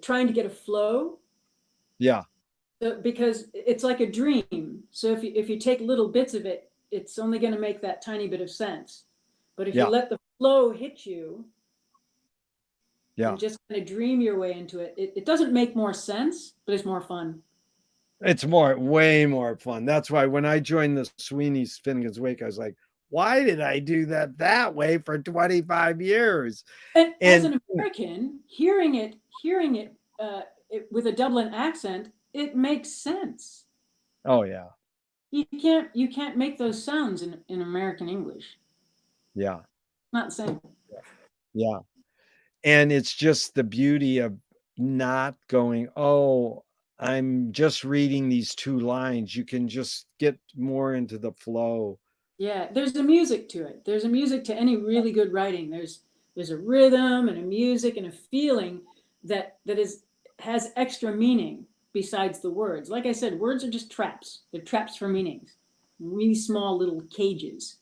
[SPEAKER 3] trying to get a flow.
[SPEAKER 2] Yeah.
[SPEAKER 3] Because it's like a dream. So if you take little bits of it, it's only going to make that tiny bit of sense. But if you let the flow hit you, and just kind of dream your way into it, it doesn't make more sense, but it's more fun.
[SPEAKER 2] It's way more fun. That's why when I joined the Sweeney's Finnegan's Wake, I was like, why did I do that way for 25 years?
[SPEAKER 3] And as an American, hearing it with a Dublin accent, it makes sense.
[SPEAKER 2] Oh yeah.
[SPEAKER 3] You can't make those sounds in American English.
[SPEAKER 2] Yeah.
[SPEAKER 3] Not the same.
[SPEAKER 2] Yeah. And it's just the beauty of not going, oh, I'm just reading these 2 lines. You can just get more into the flow.
[SPEAKER 3] Yeah, there's a music to it. There's a music to any really good writing. There's a rhythm and a music and a feeling that has extra meaning besides the words. Like I said, words are just traps. They're traps for meanings, really small little cages.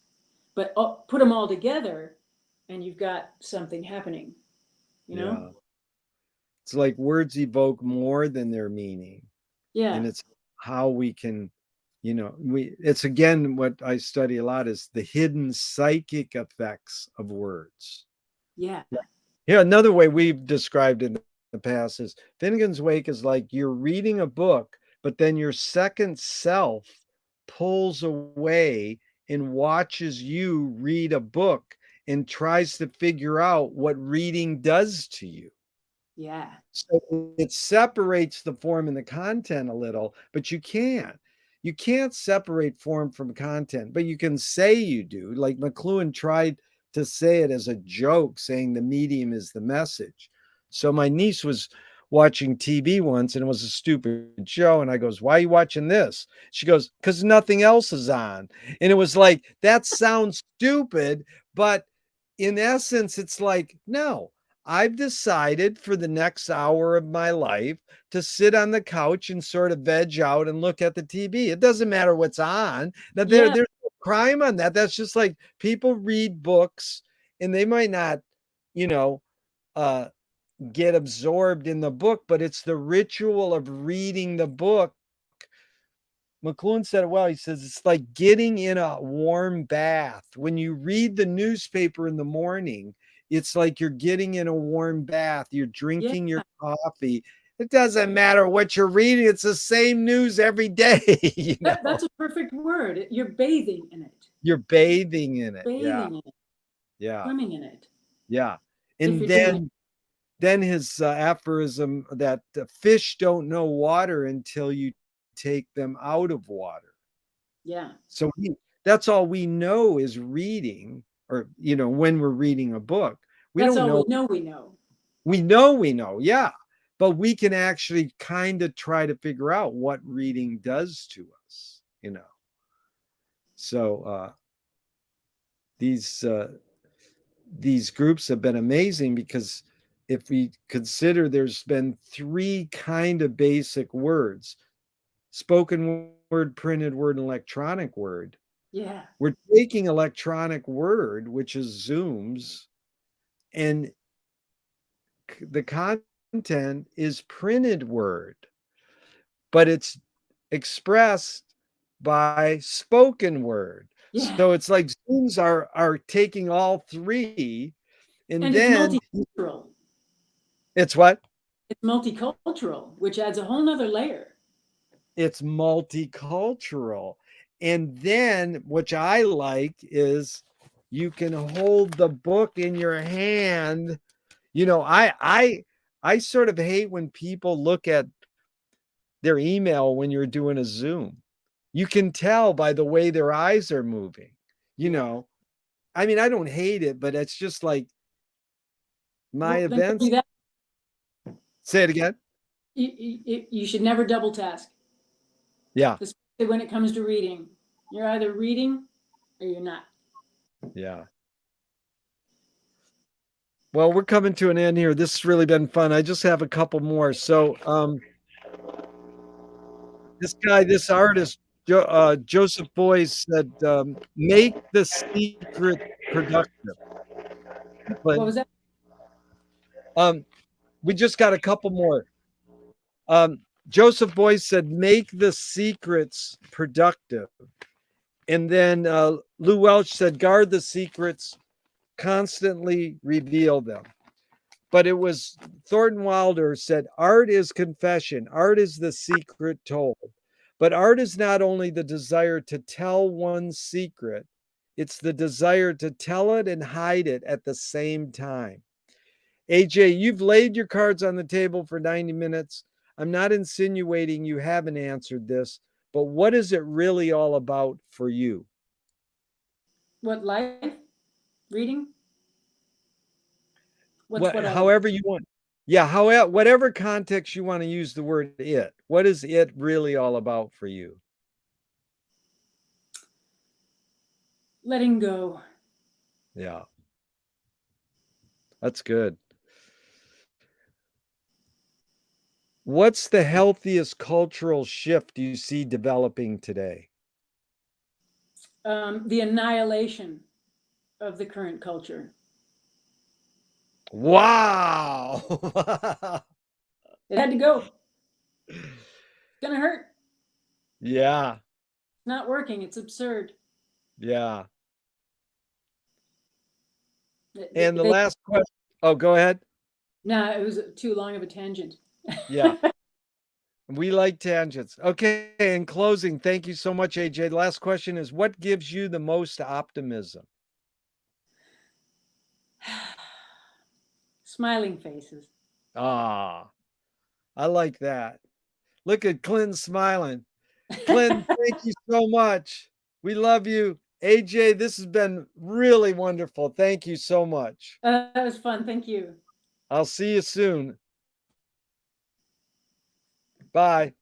[SPEAKER 3] But put them all together, and you've got something happening. You know?
[SPEAKER 2] Yeah. It's like words evoke more than their meaning.
[SPEAKER 3] Yeah.
[SPEAKER 2] And it's how we can, it's again what I study a lot is the hidden psychic effects of words.
[SPEAKER 3] Yeah.
[SPEAKER 2] Yeah. Another way we've described it in the past is Finnegan's Wake is like you're reading a book, but then your second self pulls away and watches you read a book and tries to figure out what reading does to you.
[SPEAKER 3] Yeah.
[SPEAKER 2] So it separates the form and the content a little, but you can't separate form from content, but you can say you do. Like McLuhan tried to say it as a joke, saying the medium is the message. So my niece was watching TV once and it was a stupid show. And I goes, why are you watching this? She goes, because nothing else is on. And it was like, that sounds stupid, but in essence, it's like, no, I've decided for the next hour of my life to sit on the couch and sort of veg out and look at the TV. It doesn't matter what's on. There's no crime on that. That's just like people read books and they might not, get absorbed in the book, but it's the ritual of reading the book. McLuhan said it well. He says it's like getting in a warm bath. When you read the newspaper in the morning, it's like you're getting in a warm bath. You're drinking your coffee. It doesn't matter what you're reading. It's the same news every day.
[SPEAKER 3] That's a perfect word. You're bathing in it.
[SPEAKER 2] You're bathing in it.
[SPEAKER 3] Bathing in it.
[SPEAKER 2] Yeah.
[SPEAKER 3] Swimming in it.
[SPEAKER 2] Yeah. And then his aphorism that fish don't know water until you take them out of water.
[SPEAKER 3] Yeah.
[SPEAKER 2] So that's all we know is reading, or when we're reading a book. We know. Yeah. But we can actually kind of try to figure out what reading does to us, So these groups have been amazing, because if we consider there's been 3 kind of basic words: spoken word, printed word, and electronic word.
[SPEAKER 3] Yeah.
[SPEAKER 2] We're taking electronic word, which is Zooms, and the content is printed word, but it's expressed by spoken word.
[SPEAKER 3] Yeah.
[SPEAKER 2] So it's like Zooms are taking all 3, and then
[SPEAKER 3] it's multicultural.
[SPEAKER 2] It's what?
[SPEAKER 3] It's multicultural, which adds a whole nother layer.
[SPEAKER 2] It's multicultural. And then, which I like, is you can hold the book in your hand. You know, I sort of hate when people look at their email when you're doing a Zoom. You can tell by the way their eyes are moving, you know. I mean, I don't hate it, but it's just like my
[SPEAKER 3] Well, then
[SPEAKER 2] events.
[SPEAKER 3] do that.
[SPEAKER 2] Say it again.
[SPEAKER 3] You should never double task.
[SPEAKER 2] Yeah.
[SPEAKER 3] Especially when it comes to reading. You're either reading or you're not.
[SPEAKER 2] Yeah. Well, we're coming to an end here. This has really been fun. I just have a couple more. So, this artist, Joseph Boyce said, make the secret productive. But,
[SPEAKER 3] What was that?
[SPEAKER 2] we just got a couple more. Joseph Boyce said, make the secrets productive. And then Lou Welch said, guard the secrets, constantly reveal them. But it was Thornton Wilder said, art is confession. Art is the secret told. But art is not only the desire to tell one's secret, it's the desire to tell it and hide it at the same time. AJ, you've laid your cards on the table for 90 minutes. I'm not insinuating you haven't answered this, but what is it really all about for you?
[SPEAKER 3] What, life? Reading?
[SPEAKER 2] However you want. Yeah, however, whatever context you want to use the word it. What is it really all about for you?
[SPEAKER 3] Letting go.
[SPEAKER 2] Yeah. That's good. What's the healthiest cultural shift you see developing today?
[SPEAKER 3] The annihilation of the current culture.
[SPEAKER 2] Wow.
[SPEAKER 3] It had to go. It's gonna hurt.
[SPEAKER 2] Yeah.
[SPEAKER 3] It's not working. It's absurd.
[SPEAKER 2] Yeah. And the last question. Oh, go ahead.
[SPEAKER 3] No, it was too long of a tangent.
[SPEAKER 2] Yeah. We like tangents. Okay. In closing, thank you so much, AJ. The last question is, what gives you the most optimism?
[SPEAKER 3] Smiling faces.
[SPEAKER 2] Ah, I like that. Look at Clinton smiling. Clinton, thank you so much. We love you. AJ, this has been really wonderful. Thank you so much.
[SPEAKER 3] That was fun. Thank you.
[SPEAKER 2] I'll see you soon. Bye.